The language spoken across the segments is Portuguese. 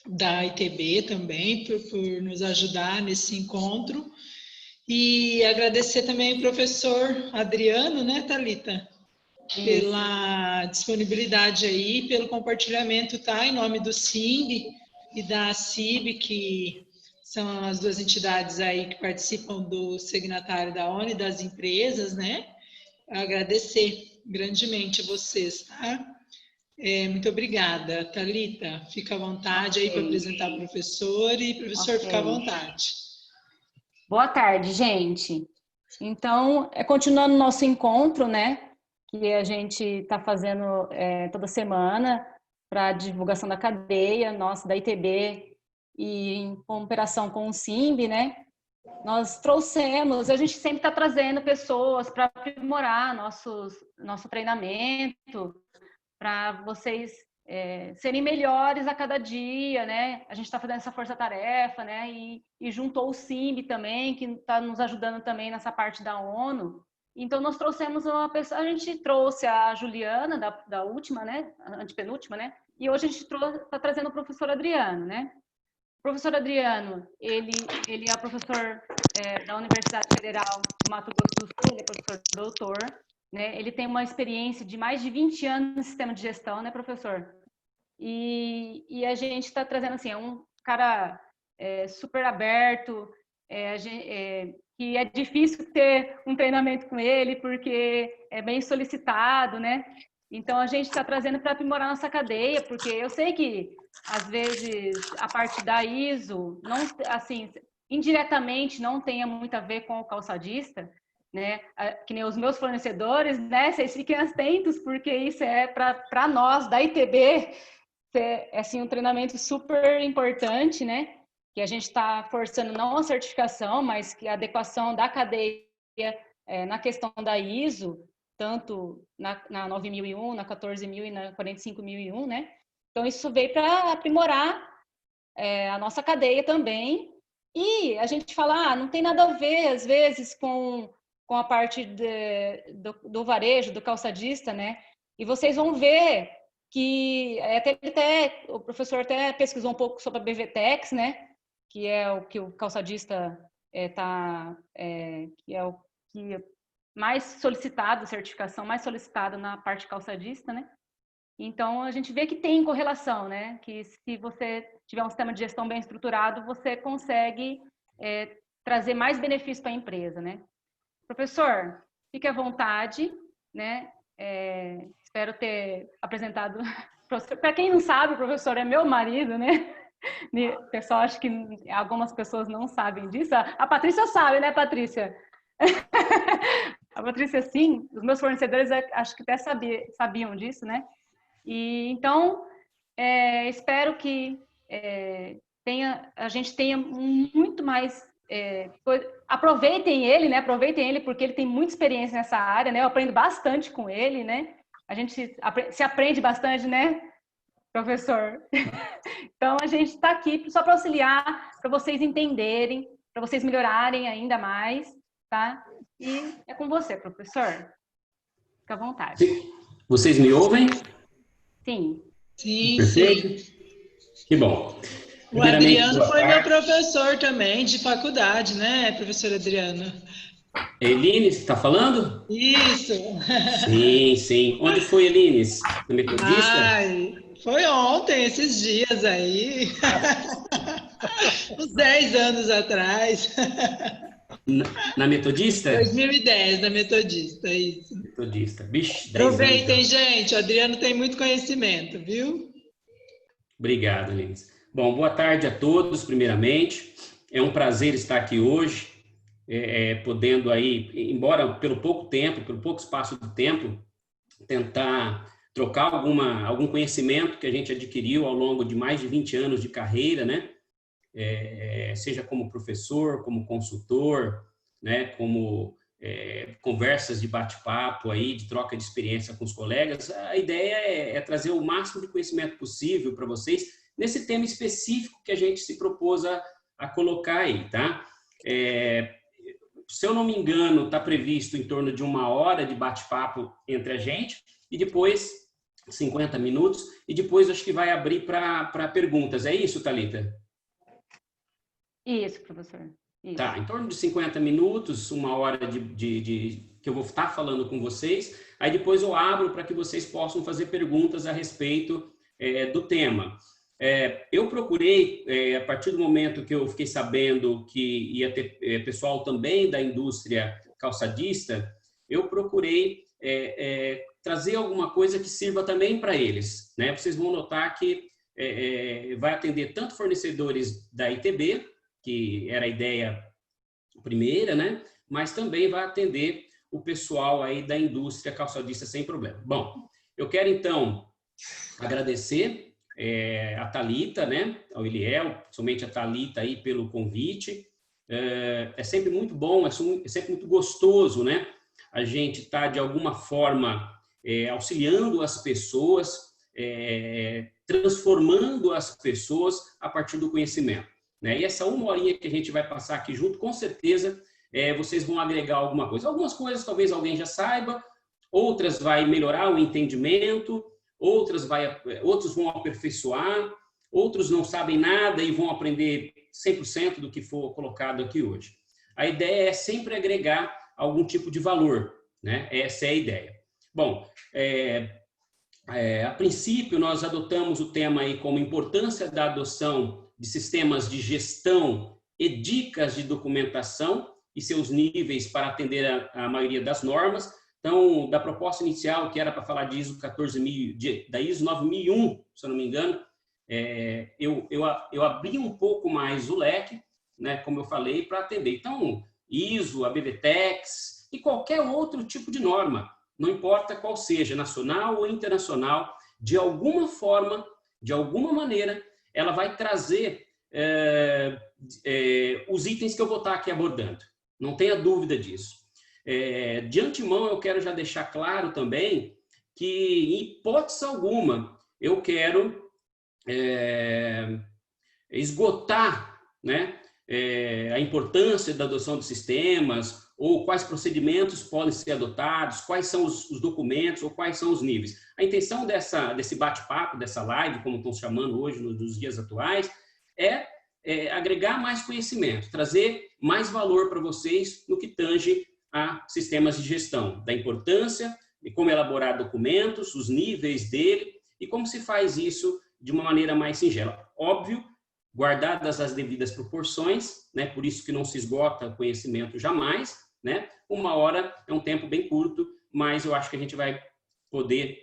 da ITB também, por nos ajudar nesse encontro. E agradecer também o professor Adriano, né, Thalita? Pela disponibilidade aí, pelo compartilhamento, tá? Em nome do SIMB e da CIB, que são as duas entidades aí que participam do signatário da ONU e das empresas, né? Agradecer grandemente vocês, tá? Muito obrigada, Thalita. Fica à vontade aí para apresentar o professor e professor fica à vontade. Boa tarde, gente. Então, continuando o nosso encontro, né, que a gente está fazendo toda semana para a divulgação da cadeia, nossa, da ITB, e em cooperação com o SIMB, né, nós trouxemos, a gente sempre está trazendo pessoas para aprimorar nosso treinamento, para vocês serem melhores a cada dia, né? A gente está fazendo essa força-tarefa, né? E juntou o SIMB também, que está nos ajudando também nessa parte da ONU. Então, nós trouxemos uma pessoa, a gente trouxe a Juliana, da última, né? A antepenúltima, né? E hoje a gente está trazendo o professor Adriano, né? O professor Adriano, ele é professor da Universidade Federal de Mato Grosso do Sul, ele é professor doutor, né? Ele tem uma experiência de mais de 20 anos no sistema de gestão, né, professor? E a gente está trazendo, assim, um cara super aberto, que é difícil ter um treinamento com ele, porque é bem solicitado, né? Então, a gente está trazendo para aprimorar nossa cadeia, porque eu sei que, às vezes, a parte da ISO, não, assim, indiretamente não tenha muito a ver com o calçadista, né? Que nem os meus fornecedores, né? Vocês fiquem atentos, porque isso é para nós, da ITB, é assim, um treinamento super importante, né? Que a gente está forçando não a certificação, mas que a adequação da cadeia na questão da ISO, tanto na 9001, na 14000 e na 45001, né? Então, isso veio para aprimorar a nossa cadeia também. E a gente fala, não tem nada a ver, às vezes, com a parte do varejo, do calçadista, né? E vocês vão ver que até o professor até pesquisou um pouco sobre a BVTEX, né? Que é o que o calçadista que é o que mais solicitado, certificação mais solicitada na parte calçadista, né? Então, a gente vê que tem correlação, né? Que se você tiver um sistema de gestão bem estruturado, você consegue trazer mais benefício para a empresa, né? Professor, fique à vontade, né? Espero ter apresentado. Para quem não sabe, o professor é meu marido, né? O pessoal, acho que algumas pessoas não sabem disso. A Patrícia sabe, né, Patrícia? A Patrícia, sim. Os meus fornecedores, acho que até sabiam disso, né? E então, espero que a gente tenha muito mais. Aproveitem ele, né? Aproveitem ele, porque ele tem muita experiência nessa área, né? Eu aprendo bastante com ele, né? A gente se aprende bastante, né, professor? Então, a gente está aqui só para auxiliar, para vocês entenderem, para vocês melhorarem ainda mais, tá? E é com você, professor. Fica à vontade. Vocês me ouvem? Sim. Sim, perfeito. sim. Que bom. O Adriano foi meu professor também, de faculdade, né, professor Adriano? Eline, você está falando? Isso. Sim, sim. Onde foi, Eline? Na Metodista? Ai, foi ontem, esses dias aí. Uns 10 anos atrás. Na Metodista? 2010, na Metodista, isso. Metodista. Vixe, 10 anos. Aproveitem, gente. O Adriano tem muito conhecimento, viu? Obrigado, Eline. Bom, boa tarde a todos, primeiramente. É um prazer estar aqui hoje, podendo aí, embora pelo pouco espaço de tempo, tentar trocar algum conhecimento que a gente adquiriu ao longo de mais de 20 anos de carreira, né? Seja como professor, como consultor, né? Como conversas de bate-papo aí, de troca de experiência com os colegas. A ideia é trazer o máximo de conhecimento possível para vocês nesse tema específico que a gente se propôs a colocar aí, tá? Se eu não me engano, está previsto em torno de 1 hora de bate-papo entre a gente, e depois 50 minutos, e depois acho que vai abrir para perguntas. É isso, Thalita? Isso, professor. Isso. Tá, em torno de 50 minutos, 1 hora que eu vou estar falando com vocês. Aí depois eu abro para que vocês possam fazer perguntas a respeito do tema. Eu procurei, a partir do momento que eu fiquei sabendo que ia ter pessoal também da indústria calçadista, eu procurei trazer alguma coisa que sirva também para eles, né? Vocês vão notar que vai atender tanto fornecedores da ITB, que era a ideia primeira, né? Mas também vai atender o pessoal aí da indústria calçadista sem problema. Bom, eu quero então agradecer a Thalita, né? Ao Eliel, somente a Thalita aí pelo convite. É sempre muito bom, é sempre muito gostoso, né? A gente está, de alguma forma, auxiliando as pessoas, transformando as pessoas a partir do conhecimento, né? E essa 1 horinha que a gente vai passar aqui junto, com certeza, vocês vão agregar alguma coisa. Algumas coisas talvez alguém já saiba, outras vai melhorar o entendimento, outros vão aperfeiçoar, outros não sabem nada e vão aprender 100% do que for colocado aqui hoje. A ideia é sempre agregar algum tipo de valor, né? Essa é a ideia. Bom, a princípio nós adotamos o tema aí como importância da adoção de sistemas de gestão e dicas de documentação e seus níveis para atender a maioria das normas. Então, da proposta inicial, que era para falar de ISO 14000, da ISO 9001, se eu não me engano, eu abri um pouco mais o leque, né, como eu falei, para atender. Então, ISO, a BBTEX e qualquer outro tipo de norma, não importa qual seja, nacional ou internacional, de alguma forma, de alguma maneira, ela vai trazer os itens que eu vou estar aqui abordando. Não tenha dúvida disso. De antemão, eu quero já deixar claro também que, em hipótese alguma, eu quero esgotar, né, a importância da adoção de sistemas, ou quais procedimentos podem ser adotados, quais são os documentos, ou quais são os níveis. A intenção desse bate-papo, dessa live, como estão chamando hoje, nos dias atuais, é agregar mais conhecimento, trazer mais valor para vocês no que tange a sistemas de gestão, da importância de como elaborar documentos, os níveis dele e como se faz isso de uma maneira mais singela. Óbvio, guardadas as devidas proporções, né? Por isso que não se esgota o conhecimento jamais, né? 1 hora é um tempo bem curto, mas eu acho que a gente vai poder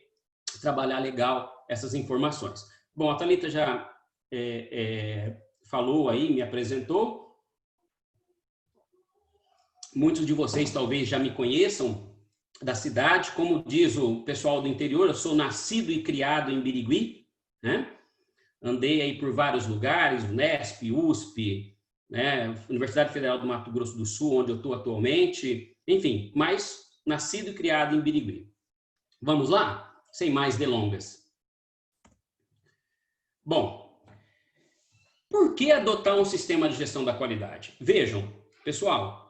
trabalhar legal essas informações. Bom, a Thalita já falou aí, me apresentou. Muitos de vocês talvez já me conheçam da cidade. Como diz o pessoal do interior, eu sou nascido e criado em Birigui, né? Andei aí por vários lugares, Unesp, USP, né? Universidade Federal do Mato Grosso do Sul, onde eu estou atualmente. Enfim, mas nascido e criado em Birigui. Vamos lá? Sem mais delongas. Bom, por que adotar um sistema de gestão da qualidade? Vejam, pessoal,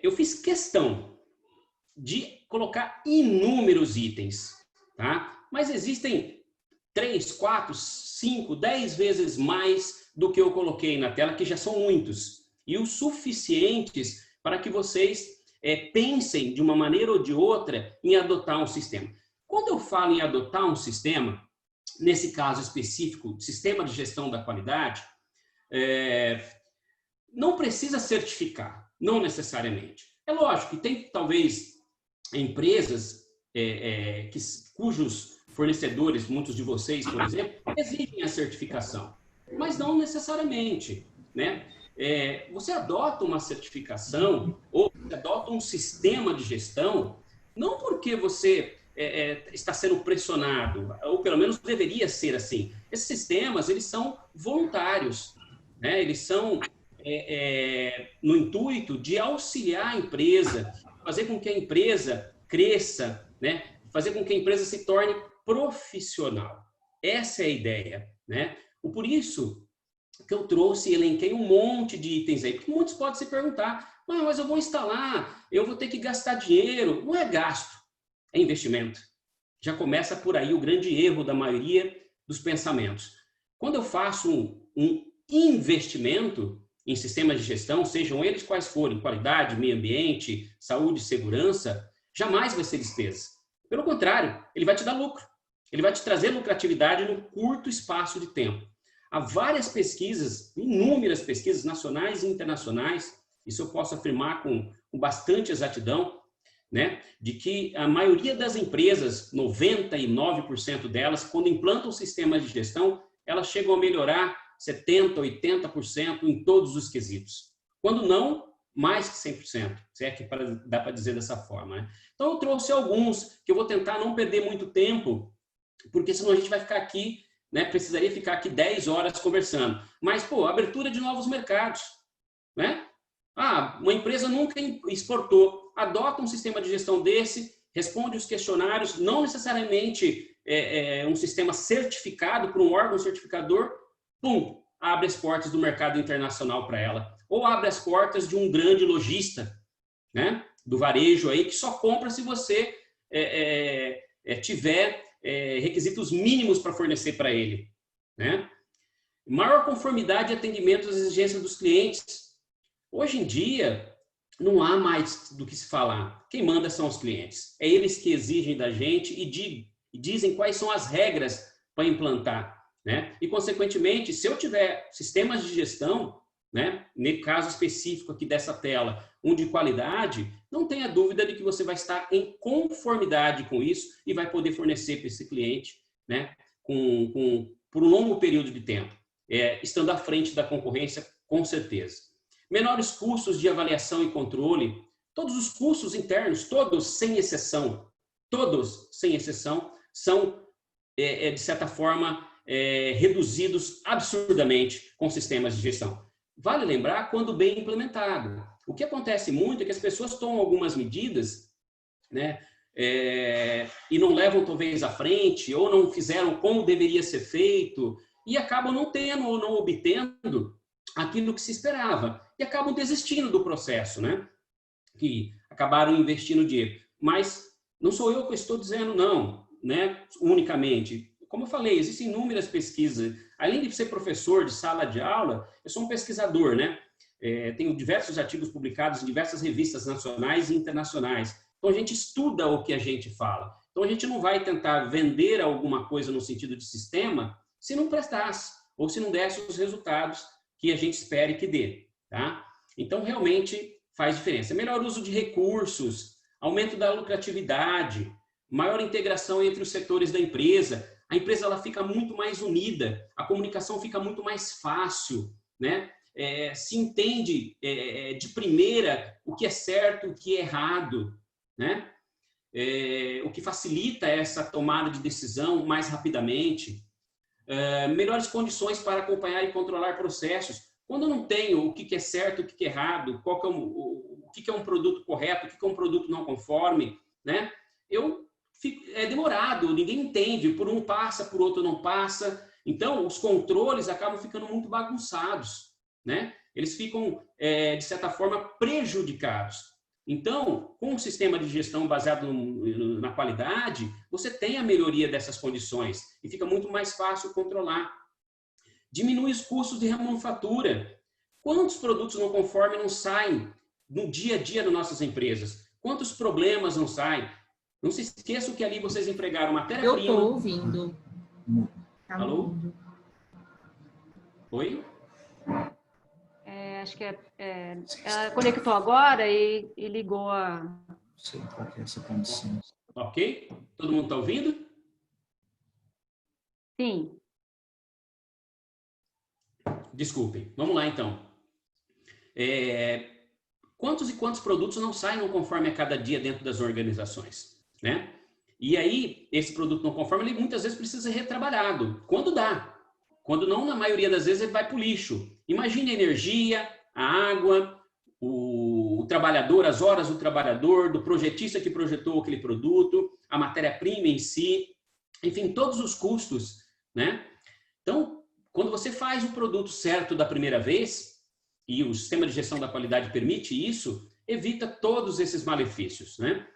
eu fiz questão de colocar inúmeros itens, tá? Mas existem 3, 4, 5, 10 vezes mais do que eu coloquei na tela, que já são muitos, e os suficientes para que vocês pensem de uma maneira ou de outra em adotar um sistema. Quando eu falo em adotar um sistema, nesse caso específico, sistema de gestão da qualidade, não precisa certificar. Não necessariamente. É lógico que tem, talvez, empresas cujos fornecedores, muitos de vocês, por exemplo, exigem a certificação, mas não necessariamente, né? Você adota uma certificação ou você adota um sistema de gestão, não porque você está sendo pressionado, ou pelo menos deveria ser assim. Esses sistemas, eles são voluntários, né? Eles são no intuito de auxiliar a empresa, fazer com que a empresa cresça, né? Fazer com que a empresa se torne profissional. Essa é a ideia, né? Por isso que eu trouxe e elenquei um monte de itens aí, porque muitos podem se perguntar, mas eu vou instalar, eu vou ter que gastar dinheiro. Não é gasto, é investimento. Já começa por aí o grande erro da maioria dos pensamentos. Quando eu faço um investimento em sistemas de gestão, sejam eles quais forem, qualidade, meio ambiente, saúde, segurança, jamais vai ser despesa. Pelo contrário, ele vai te dar lucro. Ele vai te trazer lucratividade num curto espaço de tempo. Há várias pesquisas, inúmeras pesquisas nacionais e internacionais, isso eu posso afirmar com bastante exatidão, né, de que a maioria das empresas, 99% delas, quando implantam sistemas de gestão, elas chegam a melhorar 70%, 80% em todos os quesitos. Quando não, mais que 100%, se é que dá para dizer dessa forma, né? Então eu trouxe alguns que eu vou tentar não perder muito tempo, porque senão a gente vai ficar aqui, né, precisaria ficar aqui 10 horas conversando. Mas, pô, abertura de novos mercados, né? Uma empresa nunca exportou, adota um sistema de gestão desse, responde os questionários, não necessariamente um sistema certificado por um órgão certificador, pum, abre as portas do mercado internacional para ela. Ou abre as portas de um grande lojista, né, do varejo aí, que só compra se você tiver requisitos mínimos para fornecer para ele, né? Maior conformidade e atendimento às exigências dos clientes. Hoje em dia, não há mais do que se falar. Quem manda são os clientes. É eles que exigem da gente e dizem quais são as regras para implantar, né? E, consequentemente, se eu tiver sistemas de gestão, né, no caso específico aqui dessa tela, um de qualidade, não tenha dúvida de que você vai estar em conformidade com isso e vai poder fornecer para esse cliente, né, por um longo período de tempo, estando à frente da concorrência, com certeza. Menores custos de avaliação e controle, todos os custos internos, todos sem exceção, são, de certa forma, reduzidos absurdamente com sistemas de gestão. Vale lembrar quando bem implementado. O que acontece muito é que as pessoas tomam algumas medidas, né, e não levam talvez à frente, ou não fizeram como deveria ser feito, e acabam não tendo ou não obtendo aquilo que se esperava, e acabam desistindo do processo, né, que acabaram investindo dinheiro. Mas não sou eu que estou dizendo não, né, unicamente. Como eu falei, existem inúmeras pesquisas. Além de ser professor de sala de aula, eu sou um pesquisador, né? Tenho diversos artigos publicados em diversas revistas nacionais e internacionais. Então, a gente estuda o que a gente fala. Então, a gente não vai tentar vender alguma coisa no sentido de sistema se não prestasse ou se não desse os resultados que a gente espere que dê, tá? Então, realmente faz diferença. Melhor uso de recursos, aumento da lucratividade, maior integração entre os setores da empresa. A empresa ela fica muito mais unida, a comunicação fica muito mais fácil, né? Se entende de primeira o que é certo, o que é errado, né? O que facilita essa tomada de decisão mais rapidamente. Melhores condições para acompanhar e controlar processos. Quando eu não tenho o que é certo, o que é errado, o que é um produto correto, o que é um produto não conforme, né? É demorado, ninguém entende, por um passa, por outro não passa. Então, os controles acabam ficando muito bagunçados, né? Eles ficam, de certa forma, prejudicados. Então, com um sistema de gestão baseado na qualidade, você tem a melhoria dessas condições e fica muito mais fácil controlar. Diminui os custos de remanufatura. Quantos produtos não conformes não saem no dia a dia das nossas empresas? Quantos problemas não saem? Não se esqueçam que ali vocês empregaram matéria-prima. Eu estou ouvindo. Tá. Alô? Oi? Acho que ela conectou agora e ligou a... Não sei qual que é essa condição. Ok? Todo mundo está ouvindo? Sim. Desculpem. Vamos lá, então. Quantos e quantos produtos não saem conforme a cada dia dentro das organizações? Né? E aí, esse produto não conforme, ele muitas vezes precisa ser retrabalhado. Quando dá. Quando não, na maioria das vezes, ele vai para o lixo. Imagine a energia, a água, o trabalhador, as horas do trabalhador, do projetista que projetou aquele produto, a matéria-prima em si, enfim, todos os custos, né? Então, quando você faz o produto certo da primeira vez, e o sistema de gestão da qualidade permite isso, evita todos esses malefícios, né?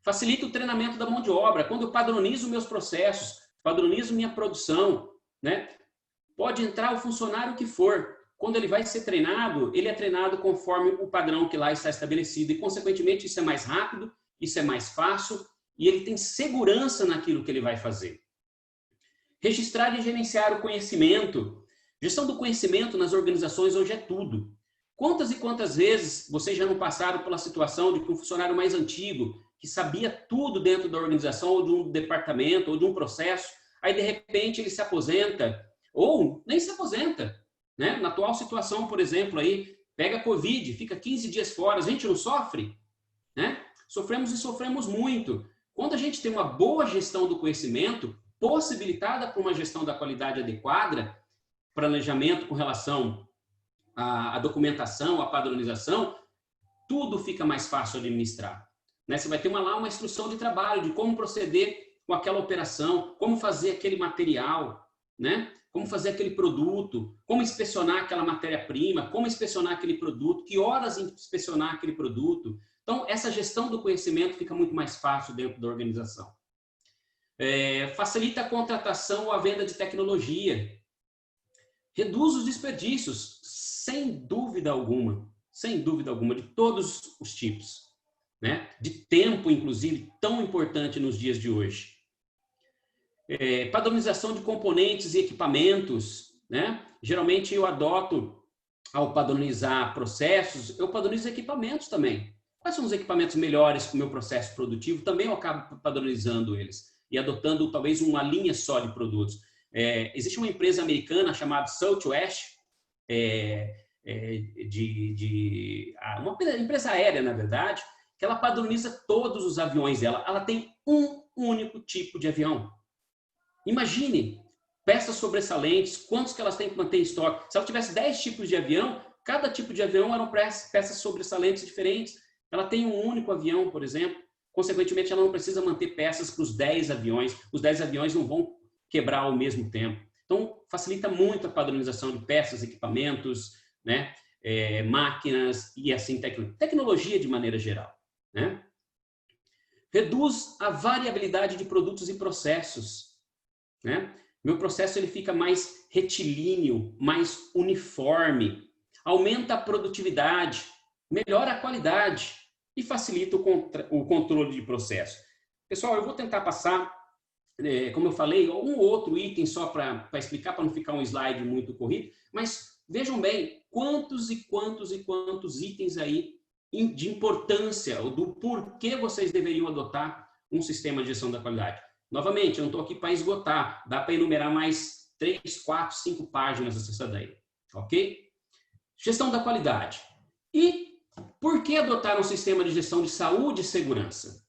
Facilita o treinamento da mão de obra. Quando eu padronizo meus processos, padronizo minha produção, né? Pode entrar o funcionário que for. Quando ele vai ser treinado, ele é treinado conforme o padrão que lá está estabelecido. E, consequentemente, isso é mais rápido, isso é mais fácil e ele tem segurança naquilo que ele vai fazer. Registrar e gerenciar o conhecimento. Gestão do conhecimento nas organizações hoje é tudo. Quantas e quantas vezes vocês já não passaram pela situação de que um funcionário mais antigo, que sabia tudo dentro da organização, ou de um departamento, ou de um processo, aí de repente ele se aposenta, ou nem se aposenta, né? Na atual situação, por exemplo, aí, pega Covid, fica 15 dias fora, a gente não sofre? Né? Sofremos e sofremos muito. Quando a gente tem uma boa gestão do conhecimento, possibilitada por uma gestão da qualidade adequada, planejamento com relação à documentação, à padronização, tudo fica mais fácil de administrar. Né? Você vai ter lá uma instrução de trabalho, de como proceder com aquela operação, como fazer aquele material, né? Como fazer aquele produto, como inspecionar aquela matéria-prima, como inspecionar aquele produto, que horas inspecionar aquele produto. Então, essa gestão do conhecimento fica muito mais fácil dentro da organização. Facilita a contratação ou a venda de tecnologia. Reduz os desperdícios, sem dúvida alguma, de todos os tipos. Né? De tempo, inclusive, tão importante nos dias de hoje. Padronização de componentes e equipamentos, né? Geralmente eu adoto, ao padronizar processos, eu padronizo equipamentos também. Quais são os equipamentos melhores para o meu processo produtivo? Também eu acabo padronizando eles e adotando talvez uma linha só de produtos. Existe uma empresa americana chamada Southwest, uma empresa aérea, na verdade, que ela padroniza todos os aviões dela. Ela tem um único tipo de avião. Imagine, peças sobressalentes, quantos que elas têm que manter em estoque. Se ela tivesse 10 tipos de avião, cada tipo de avião eram peças sobressalentes diferentes. Ela tem um único avião, por exemplo. Consequentemente, ela não precisa manter peças para os 10 aviões. Os 10 aviões não vão quebrar ao mesmo tempo. Então, facilita muito a padronização de peças, equipamentos, né? Máquinas e assim, tecnologia de maneira geral. Né? Reduz a variabilidade de produtos e processos. Né? Meu processo ele fica mais retilíneo, mais uniforme, aumenta a produtividade, melhora a qualidade e facilita o controle de processo. Pessoal, eu vou tentar passar, como eu falei, um outro item só para explicar, para não ficar um slide muito corrido, mas vejam bem quantos e quantos itens aí de importância, ou do porquê vocês deveriam adotar um sistema de gestão da qualidade. Novamente, eu não estou aqui para esgotar, dá para enumerar mais 3, 4, 5 páginas dessa daí, ok? Gestão da qualidade. E por que adotar um sistema de gestão de saúde e segurança?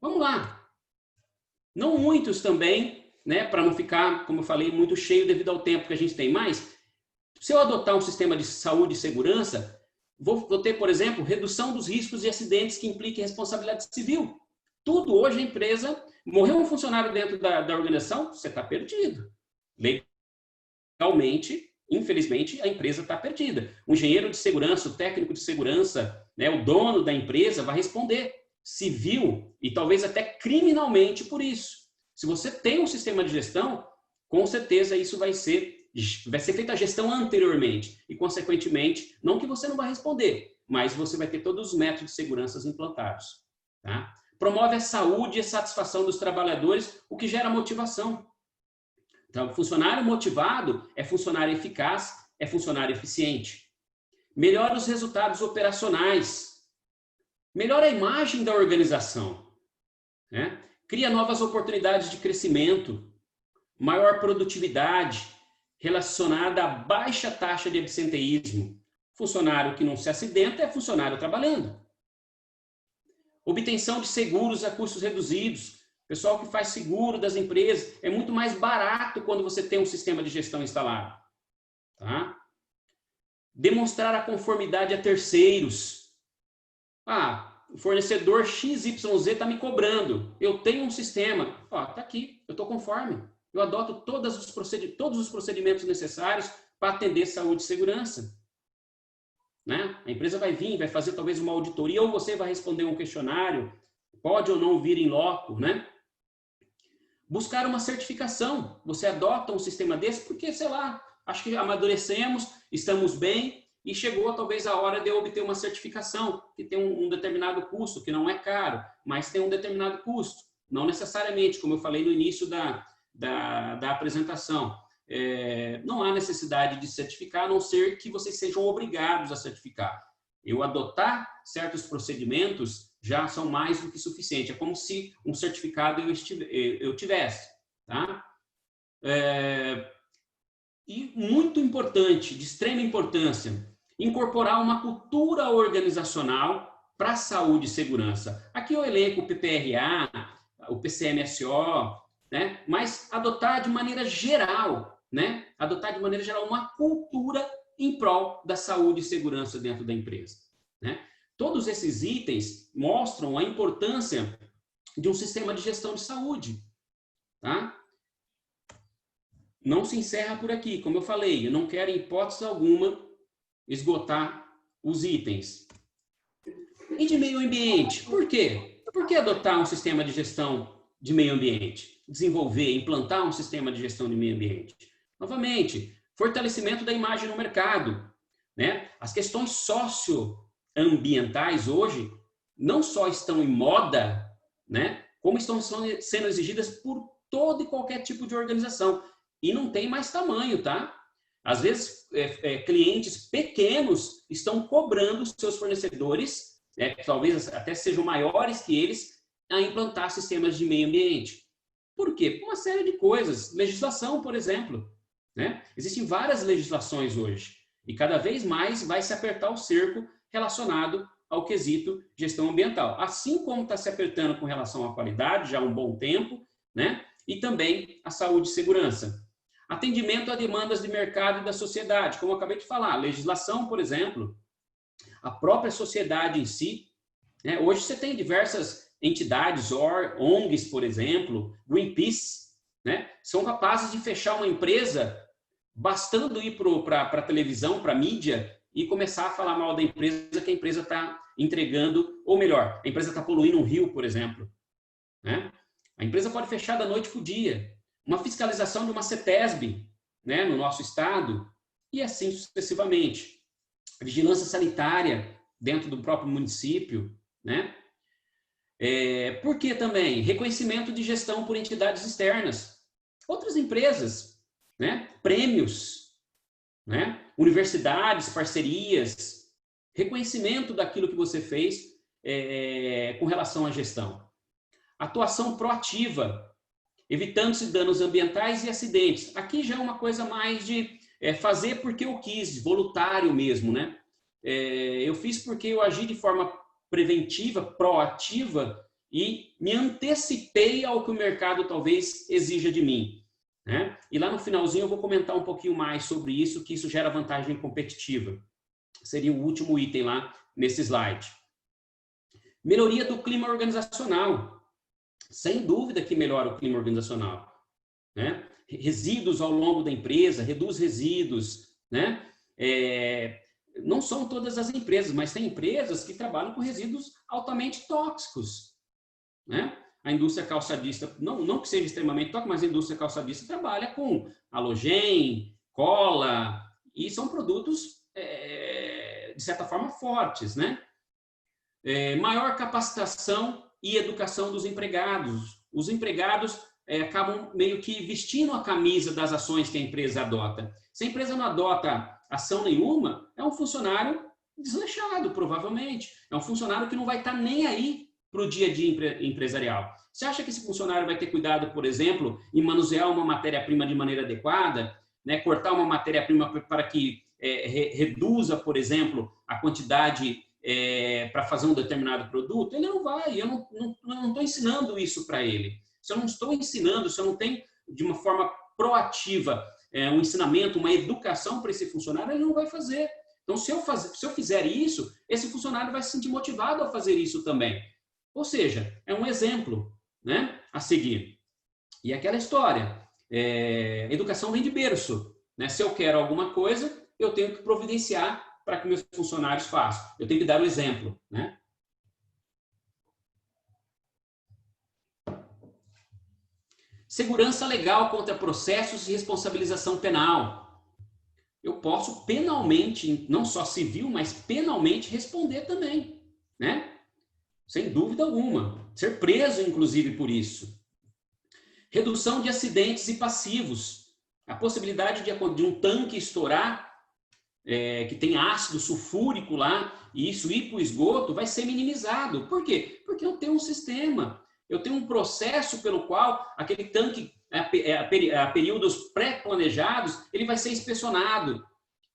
Vamos lá. Não muitos também, né, para não ficar, como eu falei, muito cheio devido ao tempo que a gente tem, mas se eu adotar um sistema de saúde e segurança, vou ter, por exemplo, redução dos riscos de acidentes que impliquem responsabilidade civil. Tudo hoje a empresa, morreu um funcionário dentro da organização, você está perdido. Legalmente, infelizmente, a empresa está perdida. O engenheiro de segurança, o técnico de segurança, né, o dono da empresa vai responder civil e talvez até criminalmente por isso. Se você tem um sistema de gestão, com certeza isso vai ser feita a gestão anteriormente e, consequentemente, não que você não vai responder, mas você vai ter todos os métodos de segurança implantados. Tá? Promove a saúde e a satisfação dos trabalhadores, o que gera motivação. Então, funcionário motivado é funcionário eficaz, é funcionário eficiente. Melhora os resultados operacionais. Melhora a imagem da organização. Né? Cria novas oportunidades de crescimento. Maior produtividade relacionada a baixa taxa de absenteísmo. Funcionário que não se acidenta é funcionário trabalhando. Obtenção de seguros a custos reduzidos. Pessoal que faz seguro das empresas, é muito mais barato quando você tem um sistema de gestão instalado. Tá? Demonstrar a conformidade a terceiros. O fornecedor XYZ está me cobrando. Eu tenho um sistema. Está aqui, eu estou conforme. Eu adoto todos os procedimentos necessários para atender saúde e segurança. Né? A empresa vai vir, vai fazer talvez uma auditoria, ou você vai responder um questionário, pode ou não vir em loco, né? Buscar uma certificação. Você adota um sistema desse porque, sei lá, acho que amadurecemos, estamos bem e chegou talvez a hora de eu obter uma certificação que tem um determinado custo, que não é caro, mas tem um determinado custo. Não necessariamente, como eu falei no início da apresentação. Não há necessidade de certificar, a não ser que vocês sejam obrigados a certificar. Eu adotar certos procedimentos já são mais do que suficiente. É como se um certificado eu tivesse. Tá? E muito importante, de extrema importância, incorporar uma cultura organizacional para a saúde e segurança. Aqui eu elenco o PPRA, o PCMSO, né? Mas adotar de maneira geral, né? Adotar de maneira geral uma cultura em prol da saúde e segurança dentro da empresa, né? Todos esses itens mostram a importância de um sistema de gestão de saúde, tá? Não se encerra por aqui, como eu falei, eu não quero em hipótese alguma esgotar os itens. E de meio ambiente, por quê? Por que adotar um sistema de gestão de meio ambiente? Desenvolver, implantar um sistema de gestão de meio ambiente. Novamente, fortalecimento da imagem no mercado, né? As questões socioambientais hoje não só estão em moda, né? Como estão sendo exigidas por todo e qualquer tipo de organização. E não tem mais tamanho, tá? Às vezes, clientes pequenos estão cobrando seus fornecedores, talvez até sejam maiores que eles, a implantar sistemas de meio ambiente. Por quê? Por uma série de coisas. Legislação, por exemplo, né? Existem várias legislações hoje. E cada vez mais vai se apertar o cerco relacionado ao quesito gestão ambiental. Assim como está se apertando com relação à qualidade, já há um bom tempo, né? E também a saúde e segurança. Atendimento a demandas de mercado e da sociedade, como eu acabei de falar. Legislação, por exemplo, a própria sociedade em si, né? Hoje você tem diversas entidades, ONGs, por exemplo, Greenpeace, né? São capazes de fechar uma empresa, bastando ir para a televisão, para a mídia, e começar a falar mal da empresa, que a empresa está entregando, ou melhor, a empresa está poluindo um rio, por exemplo, né? A empresa pode fechar da noite para o dia. Uma fiscalização de uma CETESB, né, no nosso estado, e assim sucessivamente. Vigilância sanitária dentro do próprio município, né? Por que também? Reconhecimento de gestão por entidades externas. Outras empresas, né? Prêmios, né? Universidades, parcerias, reconhecimento daquilo que você fez com relação à gestão. Atuação proativa, evitando-se danos ambientais e acidentes. Aqui já é uma coisa mais de fazer porque eu quis, voluntário mesmo, né? Eu fiz porque eu agi de forma preventiva, proativa e me antecipei ao que o mercado talvez exija de mim, né? E lá no finalzinho eu vou comentar um pouquinho mais sobre isso, que isso gera vantagem competitiva. Seria o último item lá nesse slide. Melhoria do clima organizacional. Sem dúvida que melhora o clima organizacional, né? Resíduos ao longo da empresa, reduz resíduos, né? Não são todas as empresas, mas tem empresas que trabalham com resíduos altamente tóxicos, né? A indústria calçadista, não que seja extremamente tóxica, mas a indústria calçadista trabalha com halogene, cola, e são produtos, de certa forma, fortes, né? Maior capacitação e educação dos empregados. Os empregados acabam meio que vestindo a camisa das ações que a empresa adota. Se a empresa não adota ação nenhuma, é um funcionário desleixado, provavelmente. É um funcionário que não vai estar nem aí para o dia a dia empresarial. Você acha que esse funcionário vai ter cuidado, por exemplo, em manusear uma matéria-prima de maneira adequada, né? Cortar uma matéria-prima para que reduza, por exemplo, a quantidade para fazer um determinado produto? Ele não vai. Eu não estou ensinando isso para ele. Se eu não estou ensinando, se eu não tenho de uma forma proativa um ensinamento, uma educação para esse funcionário, ele não vai fazer. Então, se eu fizer isso, esse funcionário vai se sentir motivado a fazer isso também. Ou seja, é um exemplo, né, a seguir. E aquela história, educação vem de berço, né? Se eu quero alguma coisa, eu tenho que providenciar para que meus funcionários façam. Eu tenho que dar o exemplo, né? Segurança legal contra processos e responsabilização penal. Eu posso penalmente, não só civil, mas penalmente responder também, né? Sem dúvida alguma. Ser preso, inclusive, por isso. Redução de acidentes e passivos. A possibilidade de um tanque estourar, que tem ácido sulfúrico lá, e isso ir para o esgoto, vai ser minimizado. Por quê? Porque eu tenho um sistema. Eu tenho um processo pelo qual aquele tanque, a períodos pré-planejados, ele vai ser inspecionado.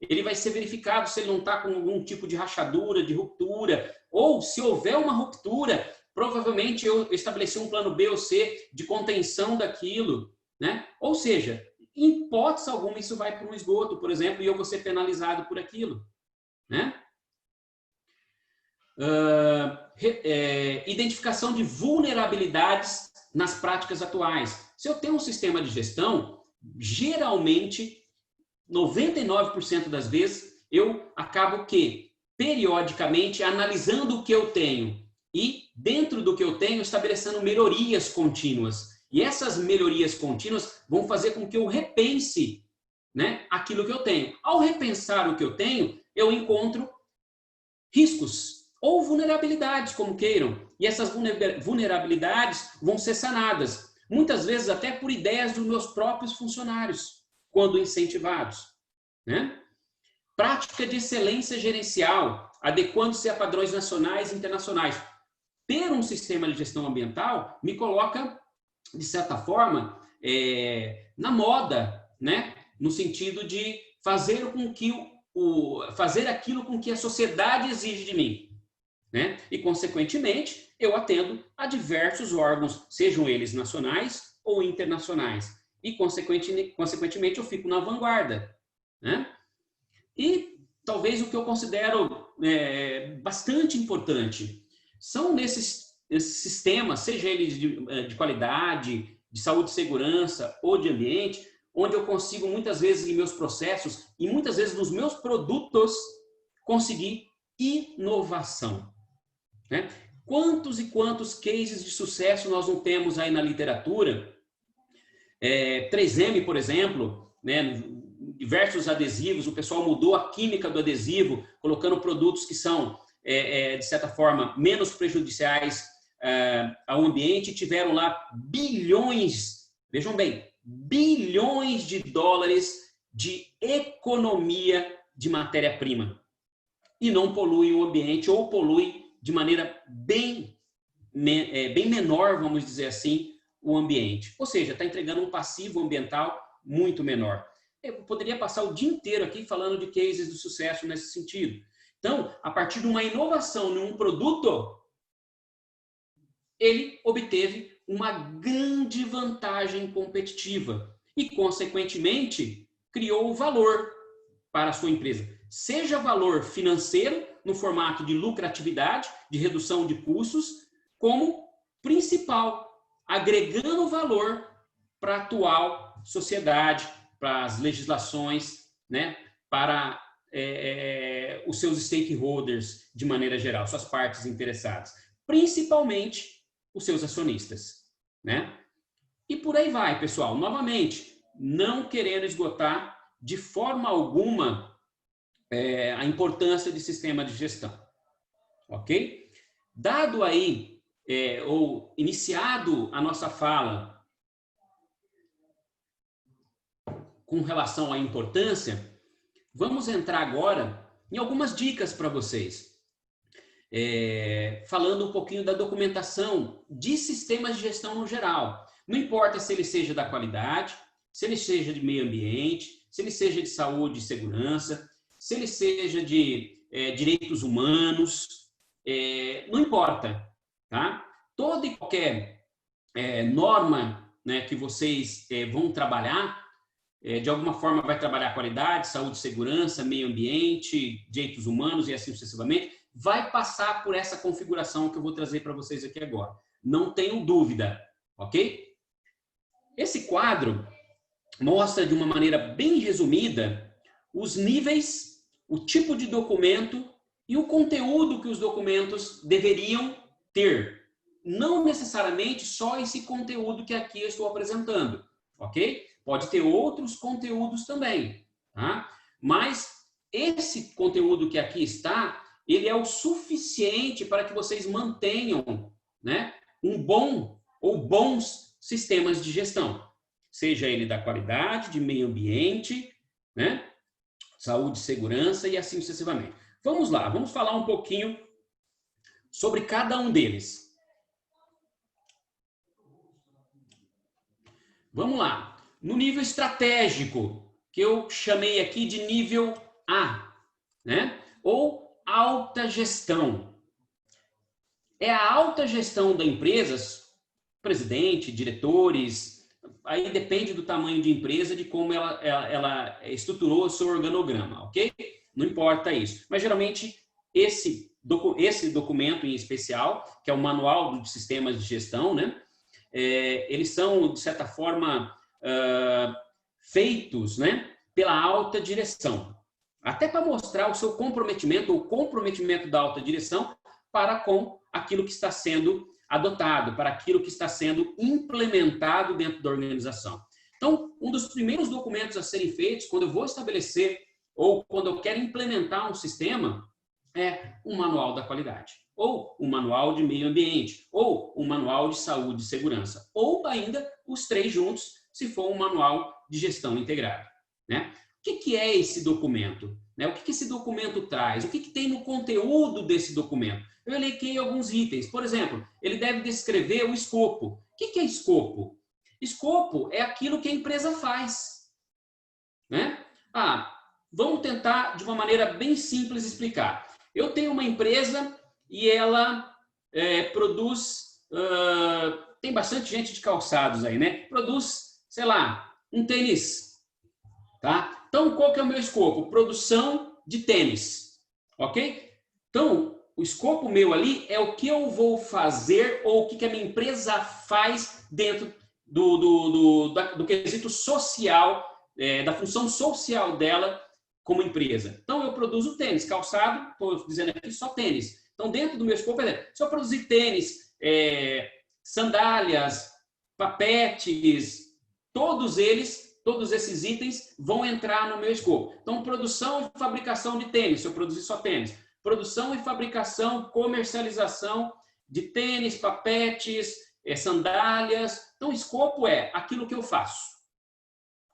Ele vai ser verificado se ele não está com algum tipo de rachadura, de ruptura. Ou, se houver uma ruptura, provavelmente eu estabeleci um plano B ou C de contenção daquilo, né? Ou seja, em hipótese alguma, isso vai para um esgoto, por exemplo, e eu vou ser penalizado por aquilo, né? Identificação de vulnerabilidades nas práticas atuais. Se eu tenho um sistema de gestão, geralmente, 99% das vezes, eu acabo periodicamente, analisando o que eu tenho e, dentro do que eu tenho, estabelecendo melhorias contínuas. E essas melhorias contínuas vão fazer com que eu repense, né, aquilo que eu tenho. Ao repensar o que eu tenho, eu encontro riscos ou vulnerabilidades, como queiram. E essas vulnerabilidades vão ser sanadas, muitas vezes até por ideias dos meus próprios funcionários, quando incentivados, né? Prática de excelência gerencial, adequando-se a padrões nacionais e internacionais. Ter um sistema de gestão ambiental me coloca, de certa forma, na moda, né? No sentido de fazer com que fazer aquilo com que a sociedade exige de mim, né? E, consequentemente, eu atendo a diversos órgãos, sejam eles nacionais ou internacionais. E, consequentemente, eu fico na vanguarda, né? E talvez o que eu considero bastante importante são nesses sistemas, seja eles de qualidade, de saúde e segurança ou de ambiente, onde eu consigo muitas vezes em meus processos e muitas vezes nos meus produtos conseguir inovação, né? Quantos e quantos cases de sucesso nós não temos aí na literatura? 3M, por exemplo, né? Diversos adesivos, o pessoal mudou a química do adesivo, colocando produtos que são, de certa forma, menos prejudiciais ao ambiente, tiveram lá bilhões, vejam bem, bilhões de dólares de economia de matéria-prima. E não polui o ambiente, ou polui de maneira bem menor, vamos dizer assim, o ambiente. Ou seja, está entregando um passivo ambiental muito menor. Eu poderia passar o dia inteiro aqui falando de cases de sucesso nesse sentido. Então, a partir de uma inovação em um produto, ele obteve uma grande vantagem competitiva e, consequentemente, criou valor para a sua empresa. Seja valor financeiro, no formato de lucratividade, de redução de custos, como principal, agregando valor para a atual sociedade, para as legislações, né, para os seus stakeholders de maneira geral, suas partes interessadas, principalmente os seus acionistas, né? E por aí vai, pessoal. Novamente, não querendo esgotar de forma alguma a importância de sistema de gestão, ok? Dado aí, ou iniciado a nossa fala com relação à importância, vamos entrar agora em algumas dicas para vocês. Falando um pouquinho da documentação de sistemas de gestão no geral. Não importa se ele seja da qualidade, se ele seja de meio ambiente, se ele seja de saúde e segurança, se ele seja de direitos humanos, não importa, tá? Toda e qualquer norma, né, que vocês vão trabalhar, de alguma forma vai trabalhar qualidade, saúde, segurança, meio ambiente, direitos humanos e assim sucessivamente, vai passar por essa configuração que eu vou trazer para vocês aqui agora. Não tenham dúvida, ok? Esse quadro mostra de uma maneira bem resumida os níveis, o tipo de documento e o conteúdo que os documentos deveriam ter, não necessariamente só esse conteúdo que aqui eu estou apresentando, ok? Pode ter outros conteúdos também, tá? Mas esse conteúdo que aqui está, ele é o suficiente para que vocês mantenham, né, um bom ou bons sistemas de gestão, seja ele da qualidade, de meio ambiente, né, saúde, segurança e assim sucessivamente. Vamos lá, vamos falar um pouquinho sobre cada um deles. Vamos lá. No nível estratégico, que eu chamei aqui de nível A, né? Ou alta gestão. É a alta gestão da empresa, presidente, diretores, aí depende do tamanho de empresa, de como ela estruturou o seu organograma, ok? Não importa isso. Mas geralmente esse documento em especial, que é o Manual de Sistemas de Gestão, né? Eles são, de certa forma, feitos, né, pela alta direção. Até para mostrar o seu comprometimento, ou comprometimento da alta direção para com aquilo que está sendo adotado, para aquilo que está sendo implementado dentro da organização. Então, um dos primeiros documentos a serem feitos, quando eu vou estabelecer ou quando eu quero implementar um sistema, é um manual da qualidade, ou um manual de meio ambiente, ou um manual de saúde e segurança, ou ainda os três juntos, se for um manual de gestão integrada, né? O que é esse documento? Né? O que esse documento traz? O que tem no conteúdo desse documento? Eu elenquei alguns itens. Por exemplo, ele deve descrever o escopo. O que é escopo? Escopo é aquilo que a empresa faz, né? Vamos tentar de uma maneira bem simples explicar. Eu tenho uma empresa e ela produz... tem bastante gente de calçados aí, né? Produz, sei lá, um tênis, tá? Então, qual que é o meu escopo? Produção de tênis, ok? Então, o escopo meu ali é o que eu vou fazer ou o que a minha empresa faz dentro do quesito social, da função social dela como empresa. Então, eu produzo tênis, calçado, estou dizendo aqui só tênis. Então, dentro do meu escopo, se eu produzir tênis, sandálias, papetes, todos esses itens vão entrar no meu escopo. Então, produção e fabricação de tênis, se eu produzir só tênis. Produção e fabricação, comercialização de tênis, papetes, sandálias. Então, o escopo é aquilo que eu faço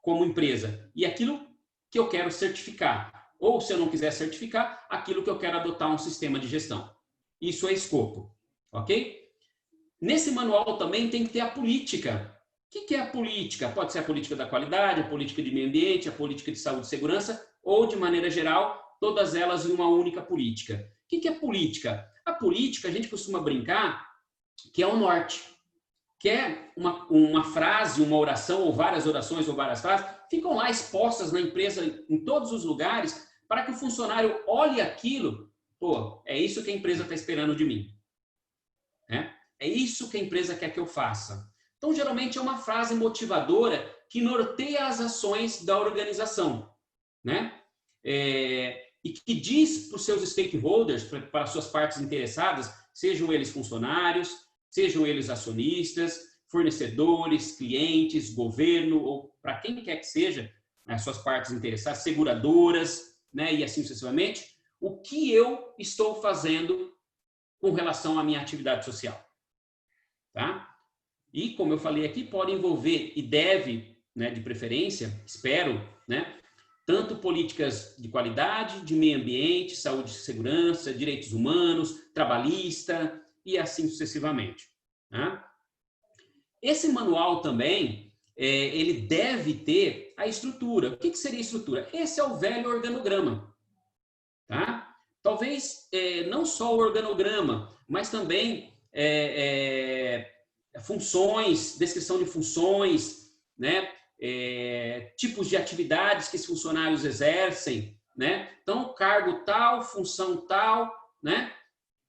como empresa e aquilo que eu quero certificar. Ou, se eu não quiser certificar, aquilo que eu quero adotar um sistema de gestão. Isso é escopo, ok? Nesse manual também tem que ter a política. O que é a política? Pode ser a política da qualidade, a política de meio ambiente, a política de saúde e segurança, ou, de maneira geral, todas elas em uma única política. O que é política? A política, a gente costuma brincar que é o norte, que é uma frase, uma oração, ou várias orações, ou várias frases, ficam lá expostas na empresa, em todos os lugares, para que o funcionário olhe aquilo, pô, é isso que a empresa está esperando de mim. É isso que a empresa quer que eu faça. Então, geralmente, é uma frase motivadora que norteia as ações da organização, né? E que diz para os seus stakeholders, para as suas partes interessadas, sejam eles funcionários, sejam eles acionistas, fornecedores, clientes, governo, ou para quem quer que seja, as suas partes interessadas, seguradoras, né? E assim sucessivamente, o que eu estou fazendo com relação à minha atividade social. Tá? E, como eu falei aqui, pode envolver e deve, né, de preferência, espero, né, tanto políticas de qualidade, de meio ambiente, saúde e segurança, direitos humanos, trabalhista e assim sucessivamente. Tá? Esse manual também, ele deve ter a estrutura. O que seria a estrutura? Esse é o velho organograma. Tá? Talvez não só o organograma, mas também funções, descrição de funções, né? Tipos de atividades que esses funcionários exercem, né? Então, cargo tal, função tal, né?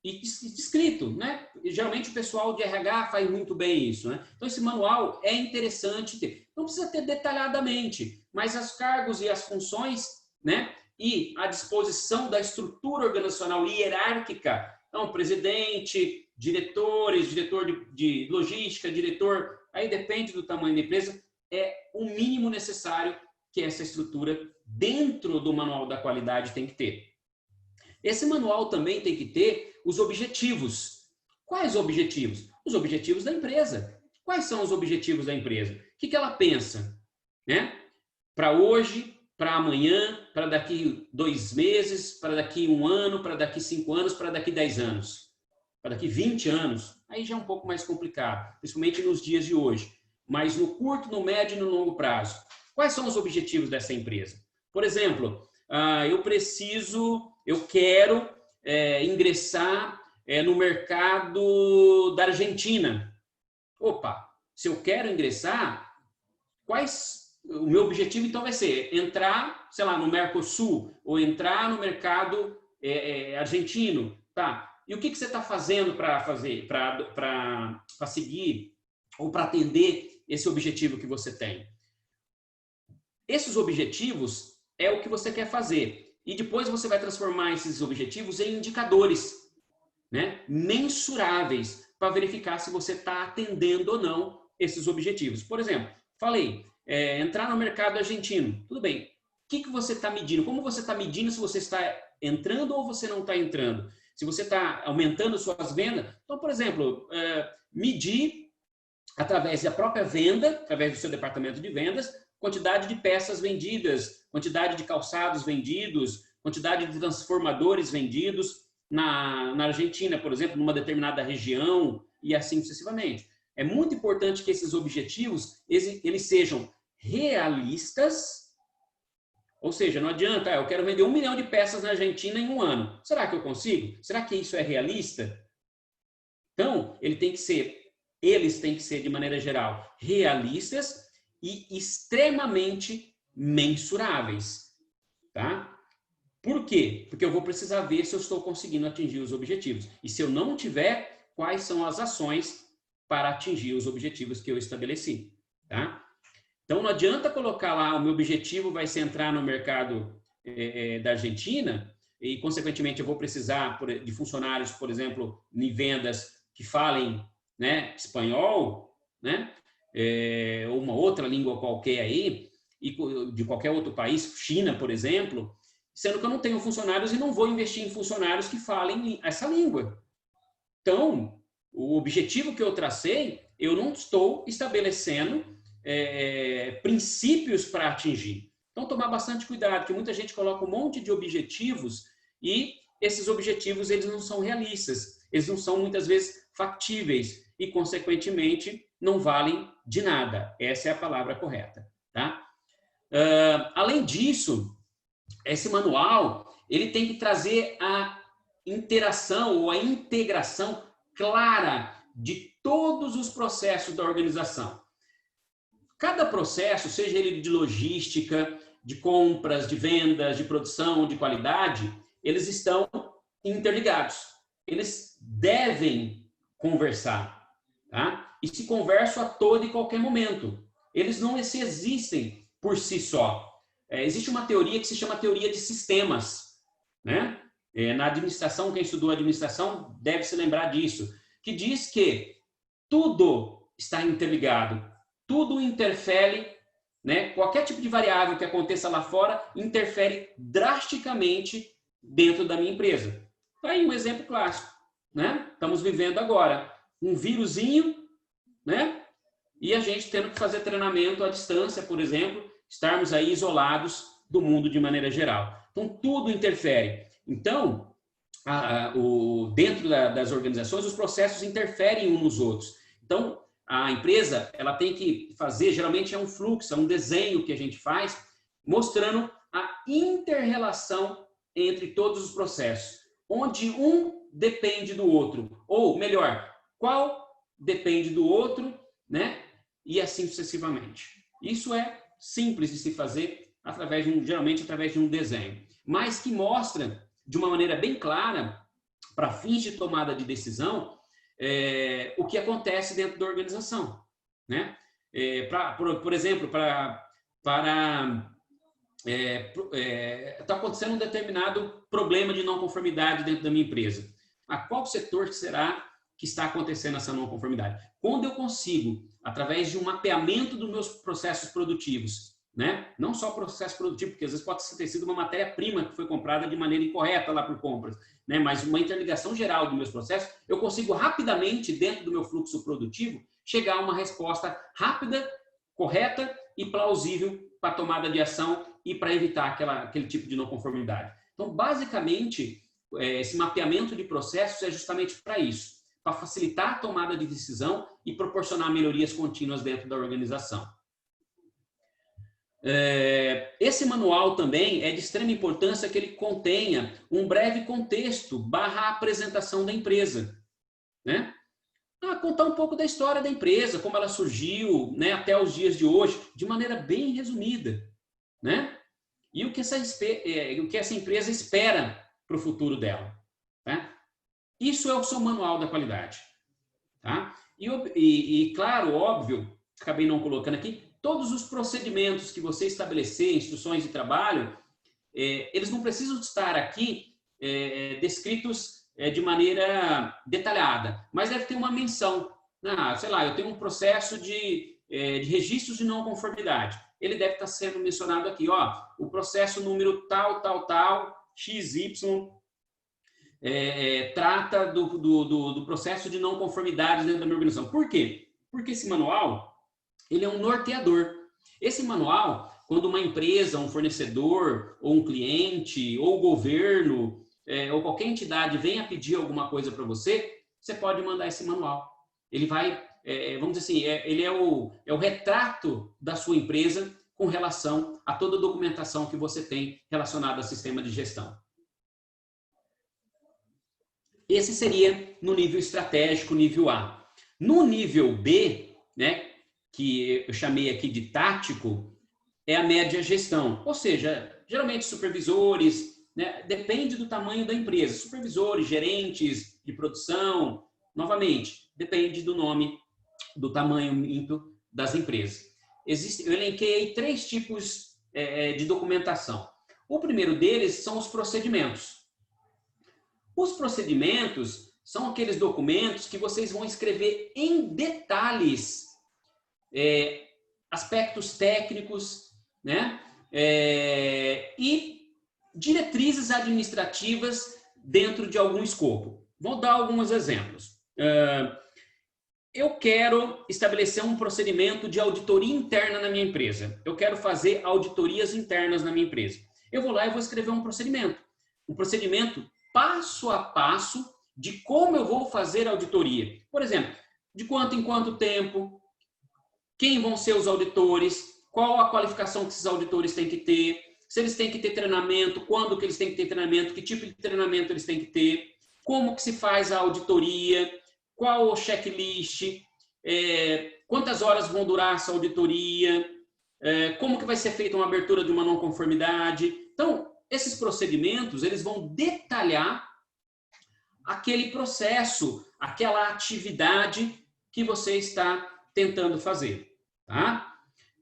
E descrito, né? E, geralmente o pessoal de RH faz muito bem isso, né? Então, esse manual é interessante ter. Não precisa ter detalhadamente, mas os cargos e as funções, né? E a disposição da estrutura organizacional hierárquica. Então, presidente, diretores, diretor de logística, diretor, aí depende do tamanho da empresa, é o mínimo necessário que essa estrutura dentro do manual da qualidade tem que ter. Esse manual também tem que ter os objetivos. Quais objetivos? Os objetivos da empresa. Quais são os objetivos da empresa? O que ela pensa, né? Para hoje, para amanhã, para daqui 2 meses, para daqui 1 ano, para daqui 5 anos, para daqui 10 anos, para daqui 20 anos. Aí já é um pouco mais complicado, principalmente nos dias de hoje. Mas no curto, no médio e no longo prazo. Quais são os objetivos dessa empresa? Por exemplo, eu quero ingressar no mercado da Argentina. Opa, se eu quero ingressar, o meu objetivo então vai ser entrar, sei lá, no Mercosul ou entrar no mercado argentino, tá? E o que você está fazendo para seguir ou para atender esse objetivo que você tem? Esses objetivos é o que você quer fazer. E depois você vai transformar esses objetivos em indicadores, né, mensuráveis, para verificar se você está atendendo ou não esses objetivos. Por exemplo, falei, entrar no mercado argentino. Tudo bem. O que você está medindo? Como você está medindo se você está entrando ou você não está entrando? Se você está aumentando suas vendas. Então, por exemplo, medir através da própria venda, através do seu departamento de vendas, quantidade de peças vendidas, quantidade de calçados vendidos, quantidade de transformadores vendidos na Argentina, por exemplo, numa determinada região e assim sucessivamente. É muito importante que esses objetivos eles sejam realistas, ou seja, não adianta, eu quero vender 1 milhão de peças na Argentina em 1 ano. Será que eu consigo? Será que isso é realista? Então, eles têm que ser, de maneira geral, realistas e extremamente mensuráveis, tá? Por quê? Porque eu vou precisar ver se eu estou conseguindo atingir os objetivos. E se eu não tiver, quais são as ações para atingir os objetivos que eu estabeleci, tá? Então, não adianta colocar lá, o meu objetivo vai ser entrar no mercado da Argentina e, consequentemente, eu vou precisar de funcionários, por exemplo, em vendas que falem, né, espanhol, né, ou uma outra língua qualquer aí, e de qualquer outro país, China, por exemplo, sendo que eu não tenho funcionários e não vou investir em funcionários que falem essa língua. Então, o objetivo que eu tracei, eu não estou estabelecendo princípios para atingir. Então, tomar bastante cuidado, porque muita gente coloca um monte de objetivos e esses objetivos eles não são realistas, eles não são muitas vezes factíveis e, consequentemente, não valem de nada. Essa é a palavra correta, tá? Além disso, esse manual ele tem que trazer a interação ou a integração clara de todos os processos da organização. Cada processo, seja ele de logística, de compras, de vendas, de produção, de qualidade, eles estão interligados. Eles devem conversar, tá? E se conversam a todo e qualquer momento. Eles não se existem por si só. Existe uma teoria que se chama teoria de sistemas, né? Na administração, quem estudou administração deve se lembrar disso, que diz que tudo está interligado, tudo interfere, né? Qualquer tipo de variável que aconteça lá fora interfere drasticamente dentro da minha empresa. Tá aí um exemplo clássico, né? Estamos vivendo agora um vírusinho, né? E a gente tendo que fazer treinamento à distância, por exemplo, estarmos aí isolados do mundo de maneira geral. Então, tudo interfere. Então, dentro das organizações, os processos interferem uns nos outros. Então, a empresa ela tem que fazer, geralmente é um fluxo, é um desenho que a gente faz, mostrando a inter-relação entre todos os processos, onde um depende do outro, ou melhor, qual depende do outro, né? E assim sucessivamente. Isso é simples de se fazer geralmente através de um desenho, mas que mostra de uma maneira bem clara, para fins de tomada de decisão, o que acontece dentro da organização, né? Por exemplo, está acontecendo um determinado problema de não conformidade dentro da minha empresa. Qual setor será que está acontecendo essa não conformidade. Quando eu consigo, através de um mapeamento dos meus processos produtivos, né? Não só processo produtivo, porque às vezes pode ter sido uma matéria-prima que foi comprada de maneira incorreta lá por compras, né? Mas uma interligação geral dos meus processos, eu consigo rapidamente, dentro do meu fluxo produtivo, chegar a uma resposta rápida, correta e plausível para a tomada de ação e para evitar aquele tipo de não conformidade. Então, basicamente, esse mapeamento de processos é justamente para isso, para facilitar a tomada de decisão e proporcionar melhorias contínuas dentro da organização. Esse manual também é de extrema importância que ele contenha um breve contexto / apresentação da empresa, né? Contar um pouco da história da empresa, como ela surgiu, né, até os dias de hoje, de maneira bem resumida, né? E o que essa empresa espera para o futuro dela, tá? Isso é o seu manual da qualidade, tá? E claro, óbvio, acabei não colocando aqui, todos os procedimentos que você estabelecer, instruções de trabalho, eles não precisam estar aqui descritos de maneira detalhada, mas deve ter uma menção. Sei lá, eu tenho um processo de registros de não conformidade. Ele deve estar sendo mencionado aqui, ó, o processo número tal, XY, trata do processo de não conformidade dentro da minha organização. Por quê? Porque esse manual, ele é um norteador. Esse manual, quando uma empresa, um fornecedor, ou um cliente, ou o governo, ou qualquer entidade venha pedir alguma coisa para você, você pode mandar esse manual. Ele vai, vamos dizer assim, ele é o retrato da sua empresa com relação a toda a documentação que você tem relacionada ao sistema de gestão. Esse seria no nível estratégico, nível A. No nível B, né, que eu chamei aqui de tático, é a média gestão. Ou seja, geralmente supervisores, né, depende do tamanho da empresa. Supervisores, gerentes de produção, novamente, depende do nome, do tamanho das empresas. Eu elenquei 3 tipos de documentação. O primeiro deles são os procedimentos. Os procedimentos são aqueles documentos que vocês vão escrever em detalhes aspectos técnicos, né? E diretrizes administrativas dentro de algum escopo. Vou dar alguns exemplos. Eu quero estabelecer um procedimento de auditoria interna na minha empresa. Eu quero fazer auditorias internas na minha empresa. Eu vou lá e vou escrever um procedimento passo a passo de como eu vou fazer a auditoria. Por exemplo, de quanto em quanto tempo, quem vão ser os auditores, qual a qualificação que esses auditores têm que ter, se eles têm que ter treinamento, quando que eles têm que ter treinamento, que tipo de treinamento eles têm que ter, como que se faz a auditoria, qual o checklist, quantas horas vão durar essa auditoria, como que vai ser feita uma abertura de uma não conformidade. Então, esses procedimentos, eles vão detalhar aquele processo, aquela atividade que você está tentando fazer, tá?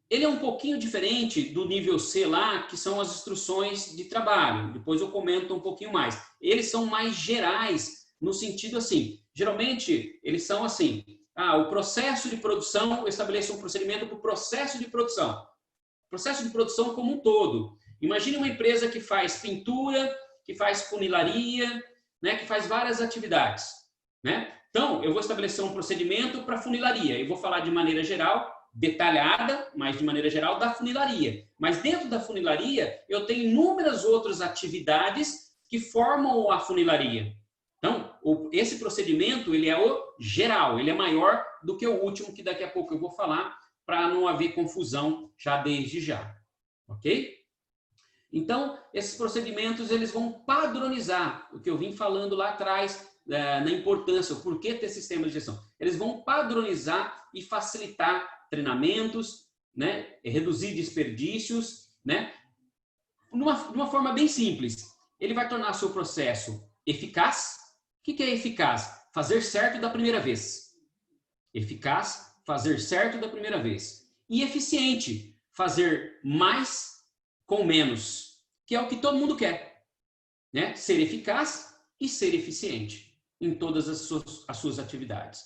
Ele é um pouquinho diferente do nível C lá, que são as instruções de trabalho. Depois eu comento um pouquinho mais. Eles são mais gerais, no sentido assim, geralmente eles são assim, o processo de produção, eu estabeleço um procedimento para o processo de produção. Processo de produção como um todo. Imagine uma empresa que faz pintura, que faz funilaria, né, que faz várias atividades, né? Então, eu vou estabelecer um procedimento para funilaria. Eu vou falar de maneira geral, detalhada, mas de maneira geral, da funilaria. Mas dentro da funilaria, eu tenho inúmeras outras atividades que formam a funilaria. Então, esse procedimento, ele é o geral, ele é maior do que o último, que daqui a pouco eu vou falar, para não haver confusão já desde já. Ok? Então, esses procedimentos, eles vão padronizar o que eu vim falando lá atrás, na importância, o porquê ter sistema de gestão. Eles vão padronizar e facilitar treinamentos, né? Reduzir desperdícios, né? De uma forma bem simples. Ele vai tornar seu processo eficaz. O que é eficaz? Fazer certo da primeira vez. Eficaz, fazer certo da primeira vez. E eficiente, fazer mais com menos, que é o que todo mundo quer, né? Ser eficaz e ser eficiente. em todas as suas atividades.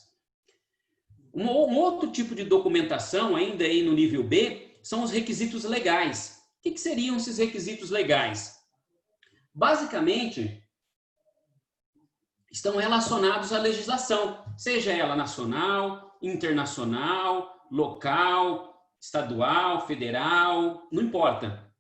Um outro tipo de documentação, ainda aí no nível B, são os requisitos legais. O que seriam esses requisitos legais? Basicamente, estão relacionados à legislação, seja ela nacional, internacional, local, estadual, federal, não importa.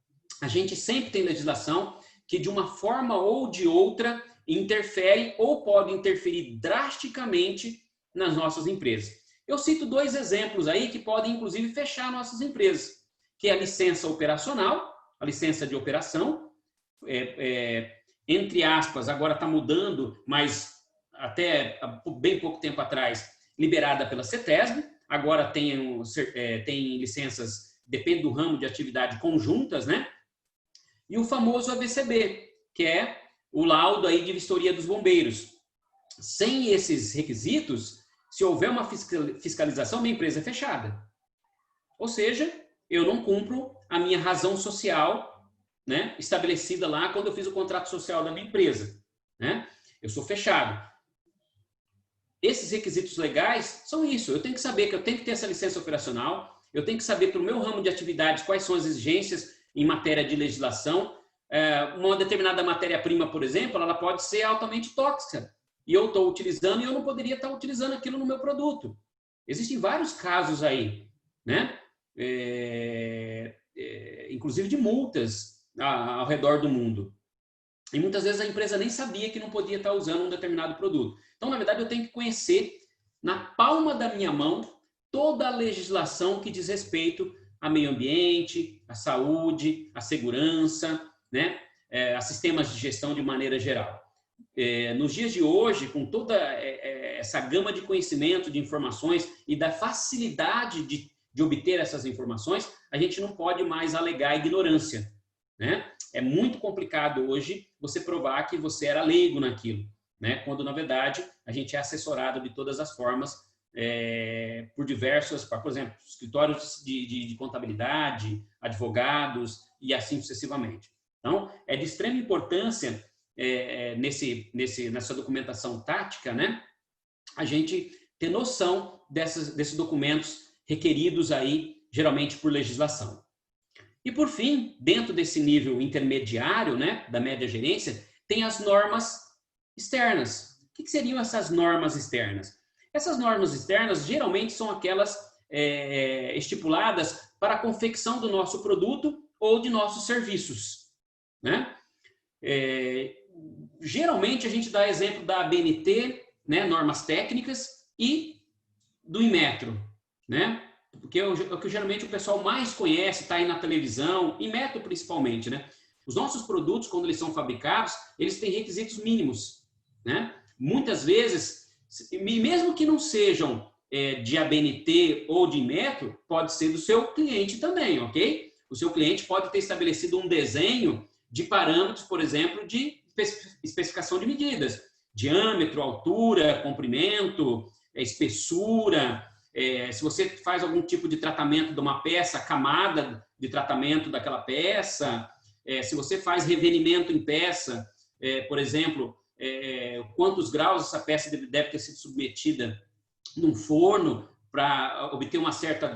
A gente sempre tem legislação que, de uma forma ou de outra, interfere ou pode interferir drasticamente nas nossas empresas. Eu cito 2 exemplos aí que podem, inclusive, fechar nossas empresas, que é a licença operacional, a licença de operação, entre aspas, agora está mudando, mas até bem pouco tempo atrás, liberada pela CETESB, agora tem licenças, depende do ramo de atividade, conjuntas, né? E o famoso ABCB, que é o laudo aí de vistoria dos bombeiros. Sem esses requisitos, se houver uma fiscalização, minha empresa é fechada. Ou seja, eu não cumpro a minha razão social, né, estabelecida lá quando eu fiz o contrato social da minha empresa, né? Eu sou fechado. Esses requisitos legais são isso. Eu tenho que saber que eu tenho que ter essa licença operacional, eu tenho que saber para o meu ramo de atividades quais são as exigências em matéria de legislação. Uma determinada matéria-prima, por exemplo, ela pode ser altamente tóxica e eu estou utilizando e eu não poderia estar utilizando aquilo no meu produto. Existem vários casos aí, né? Inclusive de multas ao redor do mundo. E muitas vezes a empresa nem sabia que não podia estar usando um determinado produto. Então, na verdade, eu tenho que conhecer na palma da minha mão toda a legislação que diz respeito ao meio ambiente, à saúde, à segurança, né? A sistemas de gestão de maneira geral. Nos dias de hoje, com toda essa gama de conhecimento, de informações e da facilidade de obter essas informações, a gente não pode mais alegar ignorância, né? É muito complicado hoje você provar que você era leigo naquilo, né? Quando, na verdade, a gente é assessorado de todas as formas por diversos, por exemplo, escritórios de contabilidade, advogados e assim sucessivamente. Então, é de extrema importância nessa documentação tática, né? A gente ter noção desses documentos requeridos aí, geralmente por legislação. E, por fim, dentro desse nível intermediário, né, da média gerência, tem as normas externas. O que seriam essas normas externas? Essas normas externas, geralmente, são aquelas estipuladas para a confecção do nosso produto ou de nossos serviços, né? Geralmente, a gente dá exemplo da ABNT, né, normas técnicas, e do Inmetro, né? Porque é o que geralmente o pessoal mais conhece, está aí na televisão, Inmetro principalmente, né? Os nossos produtos, quando eles são fabricados, eles têm requisitos mínimos, né? Muitas vezes, mesmo que não sejam de ABNT ou de Inmetro, pode ser do seu cliente também, ok? O seu cliente pode ter estabelecido um desenho de parâmetros, por exemplo, de especificação de medidas, diâmetro, altura, comprimento, espessura. Se você faz algum tipo de tratamento de uma peça, camada de tratamento daquela peça, se você faz revenimento em peça, por exemplo, quantos graus essa peça deve ter sido submetida num forno para obter uma certa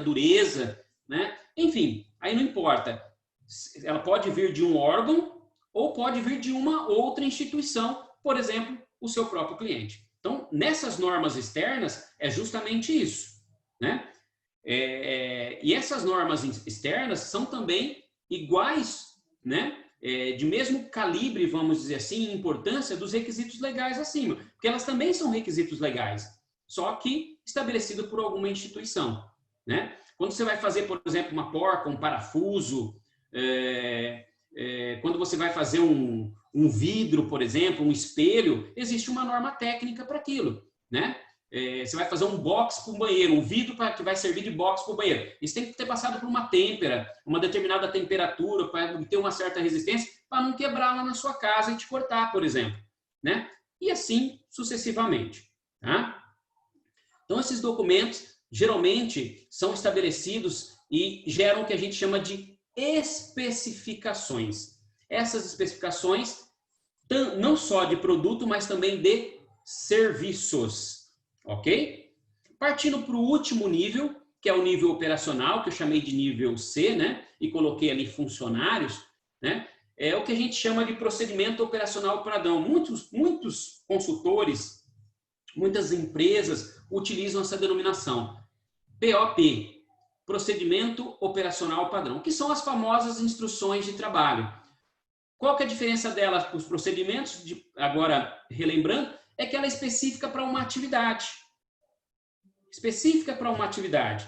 dureza, né? Enfim, aí não importa. Ela pode vir de um órgão ou pode vir de uma outra instituição, por exemplo, o seu próprio cliente. Então, nessas normas externas, é justamente isso, né? E essas normas externas são também iguais, né? De mesmo calibre, vamos dizer assim, importância dos requisitos legais acima, porque elas também são requisitos legais, só que estabelecido por alguma instituição, né? Quando você vai fazer, por exemplo, uma porca, um parafuso, quando você vai fazer um vidro, por exemplo, um espelho, existe uma norma técnica para aquilo, né? Você vai fazer um box para o banheiro, um vidro que vai servir de box para o banheiro. Isso tem que ter passado por uma determinada temperatura, para ter uma certa resistência, para não quebrar lá na sua casa e te cortar, por exemplo, né? E assim sucessivamente, tá? Então, esses documentos, geralmente, são estabelecidos e geram o que a gente chama de especificações. Essas especificações não só de produto, mas também de serviços, ok? Partindo para o último nível, que é o nível operacional, que eu chamei de nível C, né? E coloquei ali funcionários, né? É o que a gente chama de procedimento operacional padrão. Muitos consultores, muitas empresas utilizam essa denominação. POP, procedimento operacional padrão, que são as famosas instruções de trabalho. Qual que é a diferença delas para os procedimentos? Agora, relembrando, é que ela é específica para uma atividade. Específica para uma atividade.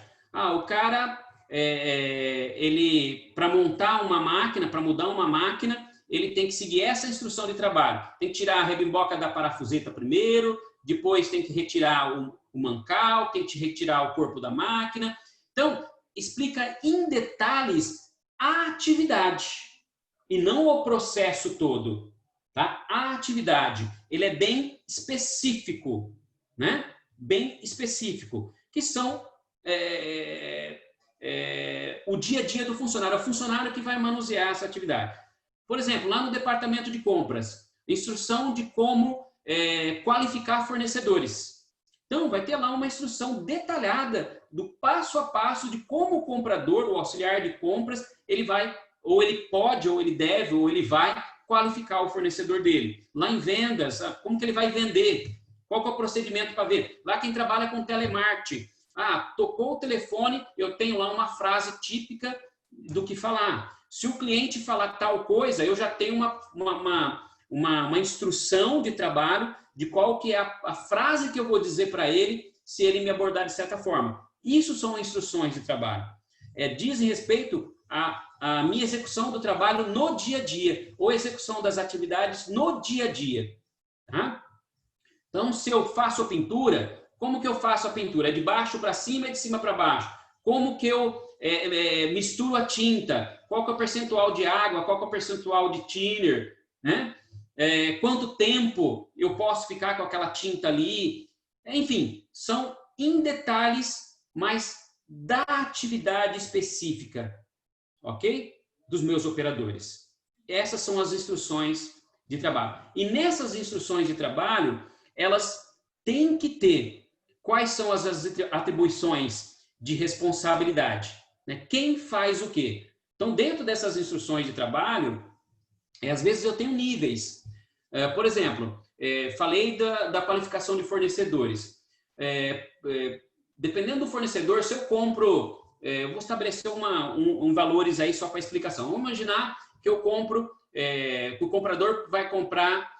O cara, ele, para montar uma máquina, para mudar uma máquina, ele tem que seguir essa instrução de trabalho. Tem que tirar a rebimboca da parafuseta primeiro, depois tem que retirar o mancal, tem que retirar o corpo da máquina. Então, explica em detalhes a atividade e não o processo todo, tá? A atividade, ele é bem específico, né? Bem específico, que são o dia a dia do funcionário, é o funcionário que vai manusear essa atividade. Por exemplo, lá no departamento de compras, instrução de como qualificar fornecedores. Então, vai ter lá uma instrução detalhada do passo a passo de como o comprador, o auxiliar de compras, ele vai, ou ele pode, ou ele deve, ou ele vai qualificar o fornecedor dele. Lá em vendas, como que ele vai vender? Qual que é o procedimento para ver? Lá quem trabalha com telemarketing. Tocou o telefone, eu tenho lá uma frase típica do que falar. Se o cliente falar tal coisa, eu já tenho uma instrução de trabalho de qual que é a frase que eu vou dizer para ele se ele me abordar de certa forma. Isso são instruções de trabalho. Dizem respeito à minha execução do trabalho no dia a dia, ou execução das atividades no dia a dia. Tá? Então, se eu faço a pintura, como que eu faço a pintura? É de baixo para cima, é de cima para baixo? Como que eu misturo a tinta? Qual que é o percentual de água? Qual que é o percentual de thinner? Né? Quanto tempo eu posso ficar com aquela tinta ali? Enfim, são em detalhes, mas da atividade específica, ok? Dos meus operadores. Essas são as instruções de trabalho. E nessas instruções de trabalho, elas têm que ter quais são as atribuições de responsabilidade, né? Quem faz o quê? Então, dentro dessas instruções de trabalho, às vezes eu tenho níveis. Por exemplo, falei da qualificação de fornecedores. Dependendo do fornecedor, se eu compro, eu vou estabelecer valores aí só para explicação. Vamos imaginar que eu compro, que o comprador vai comprar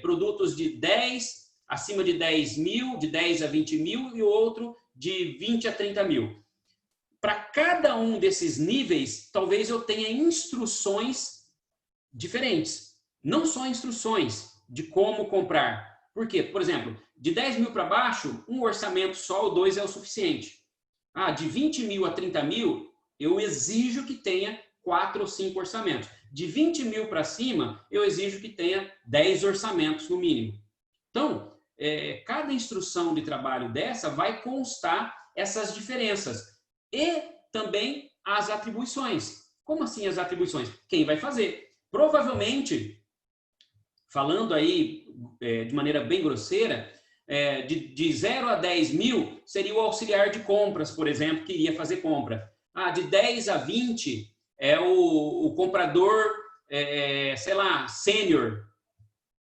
produtos de 10, acima de 10 mil, de 10 a 20 mil, e o outro de 20 a 30 mil. Para cada um desses níveis, talvez eu tenha instruções diferentes. Não só instruções de como comprar. Por quê? Por exemplo, de 10 mil para baixo, um orçamento só ou dois é o suficiente. De 20 mil a 30 mil, eu exijo que tenha 4 ou 5 orçamentos. De 20 mil para cima, eu exijo que tenha 10 orçamentos no mínimo. Então, cada instrução de trabalho dessa vai constar essas diferenças. E também as atribuições. Como assim as atribuições? Quem vai fazer? Provavelmente, falando aí de maneira bem grosseira, de 0 a 10 mil seria o auxiliar de compras, por exemplo, que iria fazer compra. De 10 a 20 é o comprador, sei lá, sênior,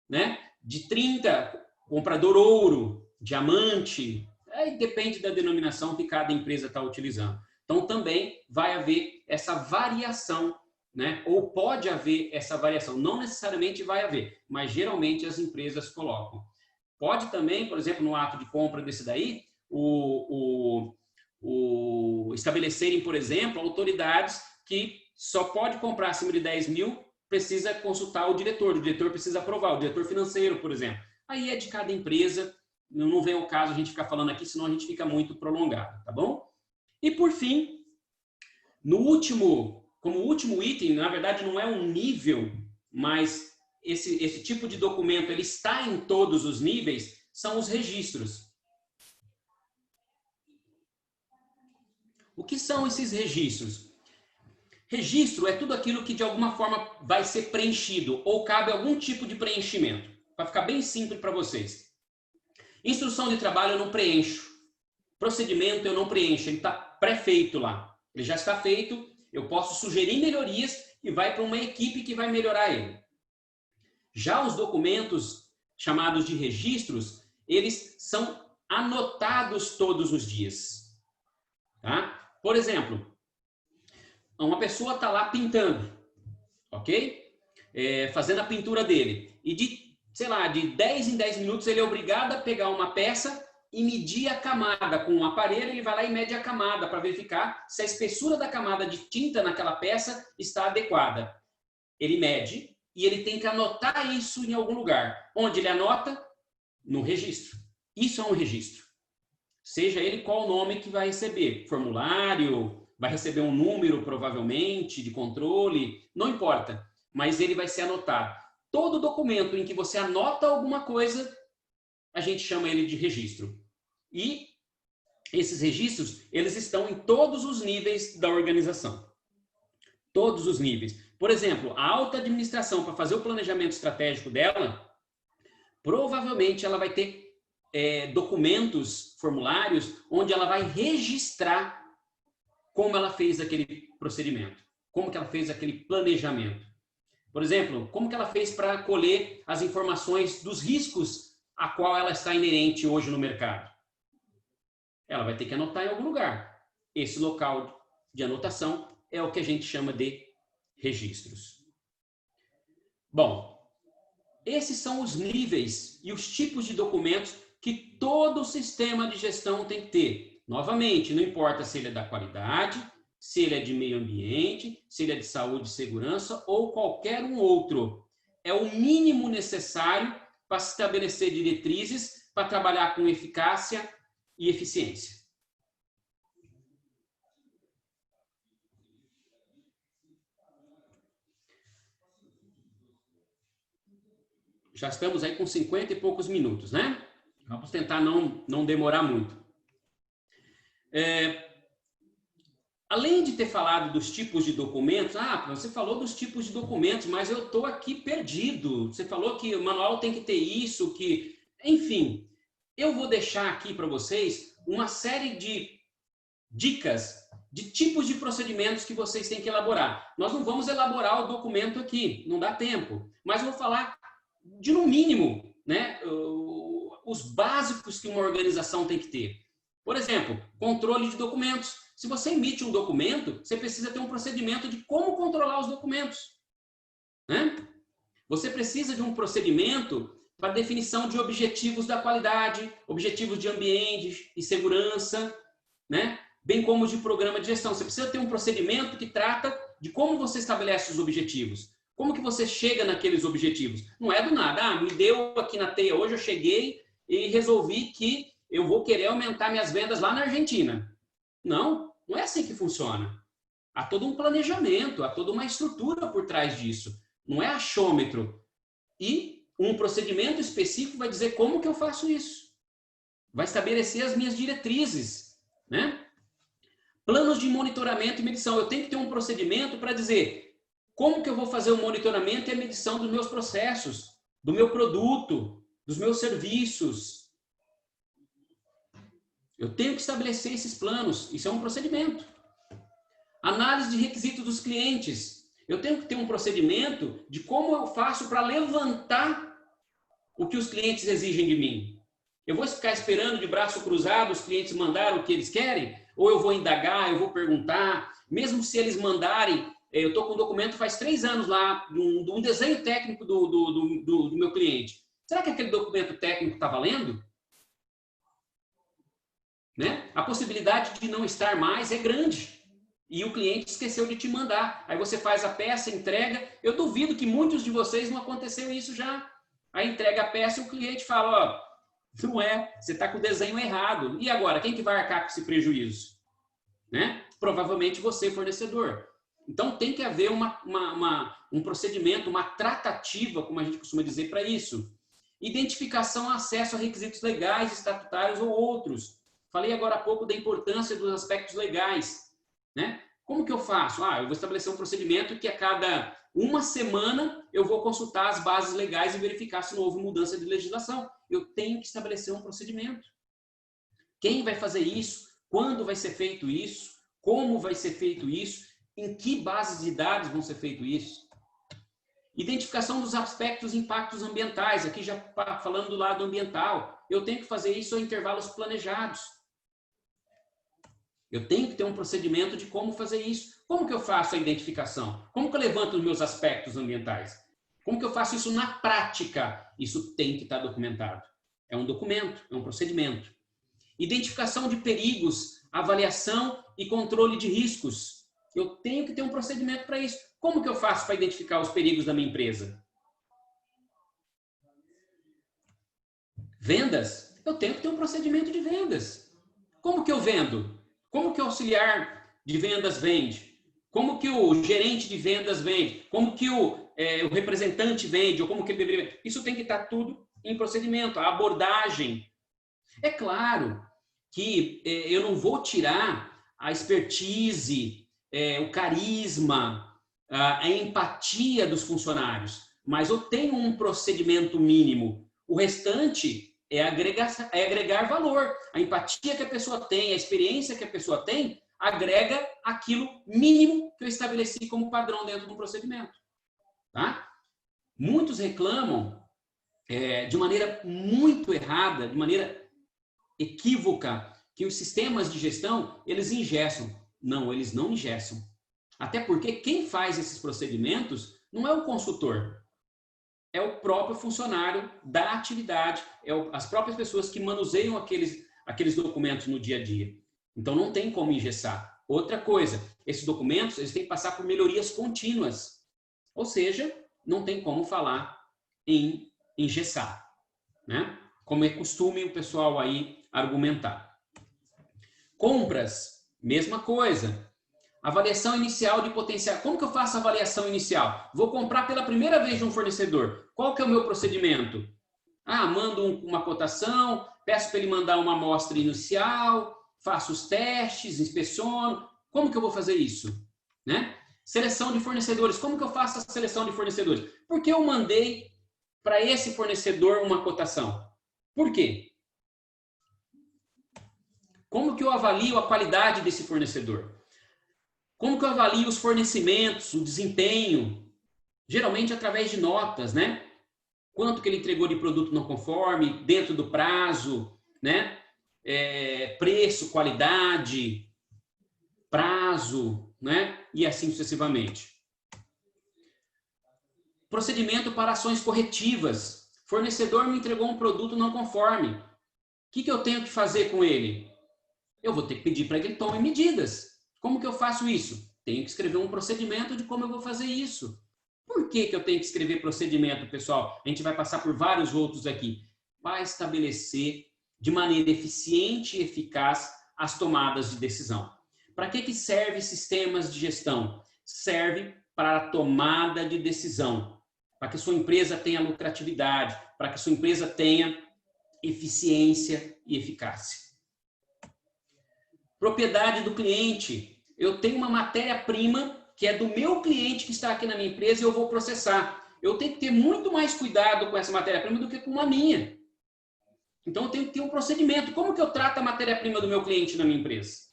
né? De 30, comprador ouro, diamante. Aí depende da denominação que cada empresa está utilizando. Então, também vai haver essa variação, né? Ou pode haver essa variação. Não necessariamente vai haver, mas geralmente as empresas colocam. Pode também, por exemplo, no ato de compra desse daí, estabelecerem, por exemplo, autoridades que só pode comprar acima de 10 mil, precisa consultar o diretor precisa aprovar, o diretor financeiro, por exemplo. Aí é de cada empresa, não vem ao caso a gente ficar falando aqui, senão a gente fica muito prolongado, tá bom? E por fim, como último item, na verdade não é um nível, mas esse tipo de documento ele está em todos os níveis, são os registros. O que são esses registros? Registro é tudo aquilo que de alguma forma vai ser preenchido ou cabe algum tipo de preenchimento. Para ficar bem simples para vocês. Instrução de trabalho eu não preencho. Procedimento eu não preencho. Ele está pré-feito lá. Ele já está feito. Eu posso sugerir melhorias e vai para uma equipe que vai melhorar ele. Já os documentos chamados de registros, eles são anotados todos os dias. Tá? Por exemplo, uma pessoa está lá pintando, ok? Fazendo a pintura dele. E de 10 em 10 minutos ele é obrigado a pegar uma peça e medir a camada. Com um aparelho ele vai lá e mede a camada para verificar se a espessura da camada de tinta naquela peça está adequada. Ele mede e ele tem que anotar isso em algum lugar. Onde ele anota? No registro. Isso é um registro. Seja ele qual o nome que vai receber. Formulário, vai receber um número provavelmente de controle, não importa. Mas ele vai ser anotado. Todo documento em que você anota alguma coisa, a gente chama ele de registro. E esses registros, eles estão em todos os níveis da organização. Todos os níveis. Por exemplo, a alta administração, para fazer o planejamento estratégico dela, provavelmente ela vai ter documentos, formulários, onde ela vai registrar como ela fez aquele procedimento, como que ela fez aquele planejamento. Por exemplo, como que ela fez para colher as informações dos riscos a qual ela está inerente hoje no mercado. Ela vai ter que anotar em algum lugar. Esse local de anotação é o que a gente chama de registros. Bom, esses são os níveis e os tipos de documentos que todo sistema de gestão tem que ter. Novamente, não importa se ele é da qualidade, se ele é de meio ambiente, se ele é de saúde e segurança ou qualquer um outro. É o mínimo necessário para estabelecer diretrizes para trabalhar com eficácia e eficiência. Já estamos aí com 50 e poucos minutos, né? Vamos tentar não demorar muito. Além de ter falado dos tipos de documentos, você falou dos tipos de documentos, mas eu estou aqui perdido. Você falou que o manual tem que ter isso, que... Enfim, eu vou deixar aqui para vocês uma série de dicas de tipos de procedimentos que vocês têm que elaborar. Nós não vamos elaborar o documento aqui, não dá tempo. Mas eu vou falar de, no mínimo, né, os básicos que uma organização tem que ter. Por exemplo, controle de documentos. Se você emite um documento, você precisa ter um procedimento de como controlar os documentos, né? Você precisa de um procedimento para definição de objetivos da qualidade, objetivos de ambiente e segurança, né? Bem como de programa de gestão. Você precisa ter um procedimento que trata de como você estabelece os objetivos. Como que você chega naqueles objetivos? Não é do nada. Me deu aqui na teia hoje, eu cheguei e resolvi que eu vou querer aumentar minhas vendas lá na Argentina. Não é assim que funciona. Há todo um planejamento, há toda uma estrutura por trás disso. Não é achômetro. E um procedimento específico vai dizer como que eu faço isso. Vai estabelecer as minhas diretrizes, né? Planos de monitoramento e medição. Eu tenho que ter um procedimento para dizer como que eu vou fazer o monitoramento e a medição dos meus processos, do meu produto, dos meus serviços. Eu tenho que estabelecer esses planos. Isso é um procedimento. Análise de requisitos dos clientes. Eu tenho que ter um procedimento de como eu faço para levantar o que os clientes exigem de mim. Eu vou ficar esperando de braço cruzado os clientes mandarem o que eles querem? Ou eu vou indagar, eu vou perguntar? Mesmo se eles mandarem, eu estou com um documento faz 3 anos lá, de um desenho técnico do meu cliente. Será que aquele documento técnico está valendo? Né? A possibilidade de não estar mais é grande. E o cliente esqueceu de te mandar. Aí você faz a peça, entrega. Eu duvido que muitos de vocês não aconteceu isso já. Aí entrega a peça e o cliente fala, não é, você está com o desenho errado. E agora, quem que vai arcar com esse prejuízo? Né? Provavelmente você, fornecedor. Então tem que haver um procedimento, uma tratativa, como a gente costuma dizer, para isso. Identificação, acesso a requisitos legais, estatutários ou outros. Falei agora há pouco da importância dos aspectos legais, né? Como que eu faço? Eu vou estabelecer um procedimento que a cada uma semana eu vou consultar as bases legais e verificar se não houve mudança de legislação. Eu tenho que estabelecer um procedimento. Quem vai fazer isso? Quando vai ser feito isso? Como vai ser feito isso? Em que bases de dados vão ser feito isso? Identificação dos aspectos e impactos ambientais. Aqui já falando do lado ambiental. Eu tenho que fazer isso em intervalos planejados. Eu tenho que ter um procedimento de como fazer isso. Como que eu faço a identificação? Como que eu levanto os meus aspectos ambientais? Como que eu faço isso na prática? Isso tem que estar documentado. É um documento, é um procedimento. Identificação de perigos, avaliação e controle de riscos. Eu tenho que ter um procedimento para isso. Como que eu faço para identificar os perigos da minha empresa? Vendas? Eu tenho que ter um procedimento de vendas. Como que eu vendo? Como que o auxiliar de vendas vende? Como que o gerente de vendas vende? Como que o representante vende? Ou como que ele deveria... Isso tem que estar tudo em procedimento. A abordagem. É claro que eu não vou tirar a expertise, o carisma, a empatia dos funcionários, mas eu tenho um procedimento mínimo. O restante é agregar valor. A empatia que a pessoa tem, a experiência que a pessoa tem, agrega aquilo mínimo que eu estabeleci como padrão dentro do procedimento. Tá? Muitos reclamam de maneira muito errada, de maneira equívoca, que os sistemas de gestão, eles engessam. Não, eles não engessam. Até porque quem faz esses procedimentos não é o consultor, é o próprio funcionário da atividade, as próprias pessoas que manuseiam aqueles documentos no dia a dia. Então não tem como engessar. Outra coisa, esses documentos eles têm que passar por melhorias contínuas. Ou seja, não tem como falar em engessar, né? Como é costume o pessoal aí argumentar. Compras, mesma coisa. Avaliação inicial de potencial. Como que eu faço a avaliação inicial? Vou comprar pela primeira vez de um fornecedor. Qual que é o meu procedimento? Mando uma cotação, peço para ele mandar uma amostra inicial, faço os testes, inspeciono. Como que eu vou fazer isso? Né? Seleção de fornecedores. Como que eu faço a seleção de fornecedores? Porque eu mandei para esse fornecedor uma cotação. Por quê? Como que eu avalio a qualidade desse fornecedor? Como que eu avalio os fornecimentos, o desempenho? Geralmente através de notas, né? Quanto que ele entregou de produto não conforme, dentro do prazo, né? Preço, qualidade, prazo, né? E assim sucessivamente. Procedimento para ações corretivas. Fornecedor me entregou um produto não conforme. O que eu tenho que fazer com ele? Eu vou ter que pedir para que ele tome medidas. Como que eu faço isso? Tenho que escrever um procedimento de como eu vou fazer isso. Por que eu tenho que escrever procedimento, pessoal? A gente vai passar por vários outros aqui. Para estabelecer de maneira eficiente e eficaz as tomadas de decisão. Para que serve sistemas de gestão? Serve para a tomada de decisão. Para que sua empresa tenha lucratividade, para que sua empresa tenha eficiência e eficácia. Propriedade do cliente. Eu tenho uma matéria-prima que é do meu cliente que está aqui na minha empresa e eu vou processar. Eu tenho que ter muito mais cuidado com essa matéria-prima do que com a minha. Então, eu tenho que ter um procedimento. Como que eu trato a matéria-prima do meu cliente na minha empresa?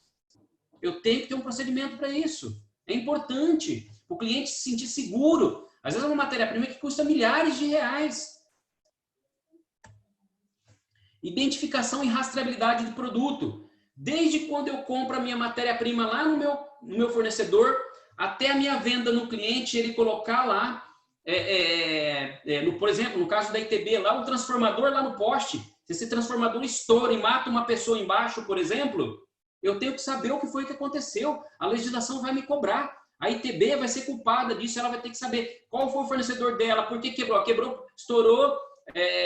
Eu tenho que ter um procedimento para isso. É importante o cliente se sentir seguro. Às vezes é uma matéria-prima que custa milhares de reais. Identificação e rastreabilidade do produto. Desde quando eu compro a minha matéria-prima lá no meu fornecedor, até a minha venda no cliente, ele colocar lá, por exemplo, no caso da ITB, lá o transformador lá no poste, se esse transformador estoura e mata uma pessoa embaixo, por exemplo, eu tenho que saber o que foi que aconteceu. A legislação vai me cobrar. A ITB vai ser culpada disso, ela vai ter que saber qual foi o fornecedor dela, por que quebrou. Quebrou, estourou,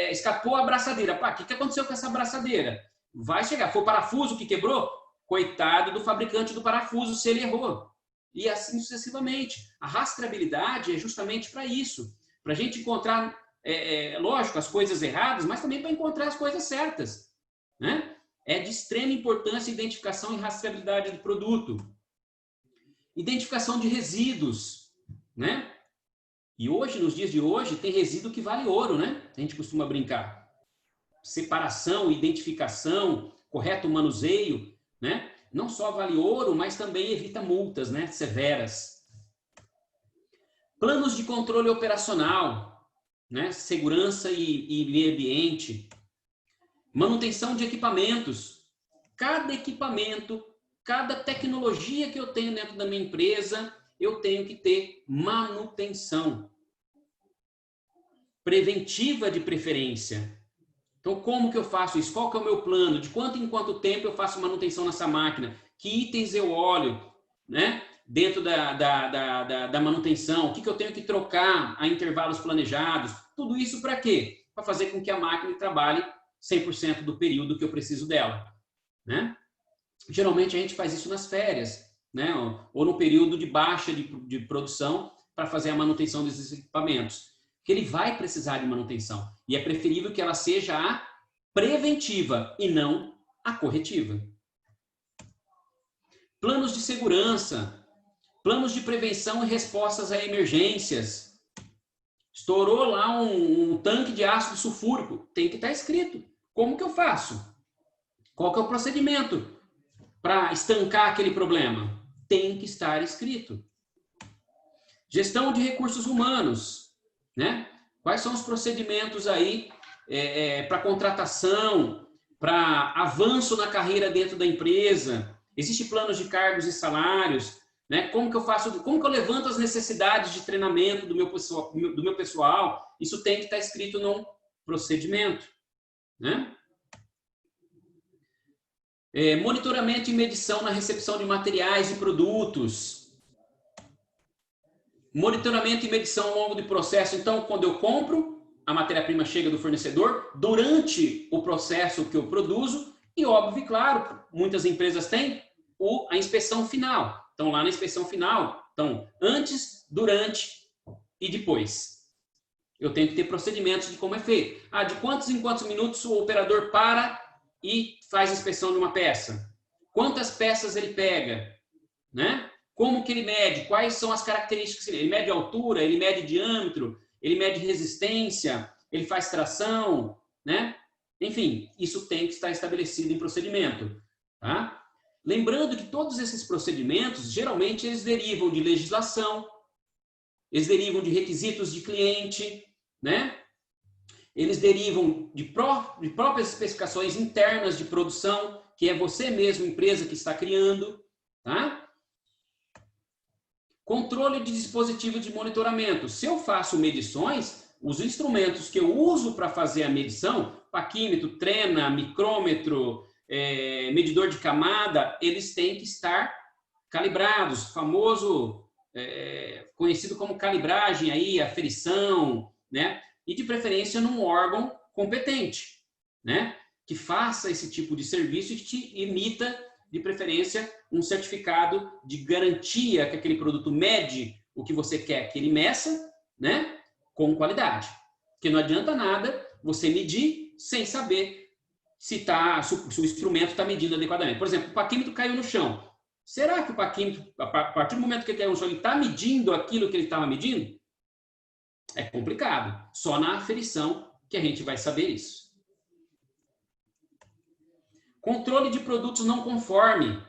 escapou a abraçadeira. Pá, o que aconteceu com essa abraçadeira? Vai chegar. Foi o parafuso que quebrou? Coitado do fabricante do parafuso, se ele errou. E assim sucessivamente. A rastreabilidade é justamente para isso. Para a gente encontrar, lógico, as coisas erradas, mas também para encontrar as coisas certas. Né? É de extrema importância a identificação e rastreabilidade do produto. Identificação de resíduos, né? E hoje, nos dias de hoje, tem resíduo que vale ouro, né? A gente costuma brincar. Separação, identificação, correto manuseio, né? Não só vale ouro, mas também evita multas, né? Severas. Planos de controle operacional, né? Segurança e meio ambiente. Manutenção de equipamentos. Cada equipamento, cada tecnologia que eu tenho dentro da minha empresa, eu tenho que ter manutenção. Preventiva de preferência. Então, como que eu faço isso? Qual que é o meu plano? De quanto em quanto tempo eu faço manutenção nessa máquina? Que itens eu olho, né? Dentro da manutenção? O que eu tenho que trocar a intervalos planejados? Tudo isso para quê? Para fazer com que a máquina trabalhe 100% do período que eu preciso dela, né? Geralmente a gente faz isso nas férias, né? Ou no período de baixa de produção para fazer a manutenção desses equipamentos. Que ele vai precisar de manutenção. E é preferível que ela seja a preventiva e não a corretiva. Planos de segurança, planos de prevenção e respostas a emergências. Estourou lá um tanque de ácido sulfúrico, tem que estar escrito. Como que eu faço? Qual que é o procedimento para estancar aquele problema? Tem que estar escrito. Gestão de recursos humanos, né? Quais são os procedimentos aí para contratação, para avanço na carreira dentro da empresa? Existem planos de cargos e salários, né? Como que eu faço? Como que eu levanto as necessidades de treinamento do meu pessoal? Isso tem que estar escrito num procedimento, né? Monitoramento e medição na recepção de materiais e produtos. Monitoramento e medição ao longo do processo. Então, quando eu compro, a matéria-prima chega do fornecedor, durante o processo que eu produzo, e óbvio e claro, muitas empresas têm a inspeção final. Então, lá na inspeção final, então, antes, durante e depois. Eu tenho que ter procedimentos de como é feito. De quantos em quantos minutos o operador para e faz a inspeção de uma peça? Quantas peças ele pega? Né? Como que ele mede? Quais são as características? Ele mede altura, ele mede diâmetro, ele mede resistência, ele faz tração, né? Enfim, isso tem que estar estabelecido em procedimento. Tá? Lembrando que todos esses procedimentos, geralmente, eles derivam de legislação, eles derivam de requisitos de cliente, né? Eles derivam de próprias especificações internas de produção, que é você mesmo, empresa, que está criando, tá? Controle de dispositivos de monitoramento. Se eu faço medições, os instrumentos que eu uso para fazer a medição, paquímetro, trena, micrômetro, medidor de camada, eles têm que estar calibrados, famoso, conhecido como calibragem, aí, aferição, né? E de preferência num órgão competente, né? Que faça esse tipo de serviço e que emita, de preferência, um certificado de garantia que aquele produto mede o que você quer que ele meça, né? Com qualidade. Porque não adianta nada você medir sem saber se o instrumento está medindo adequadamente. Por exemplo, o paquímetro caiu no chão. Será que o paquímetro, a partir do momento que ele caiu no chão, ele está medindo aquilo que ele estava medindo? É complicado. Só na aferição que a gente vai saber isso. Controle de produtos não conforme.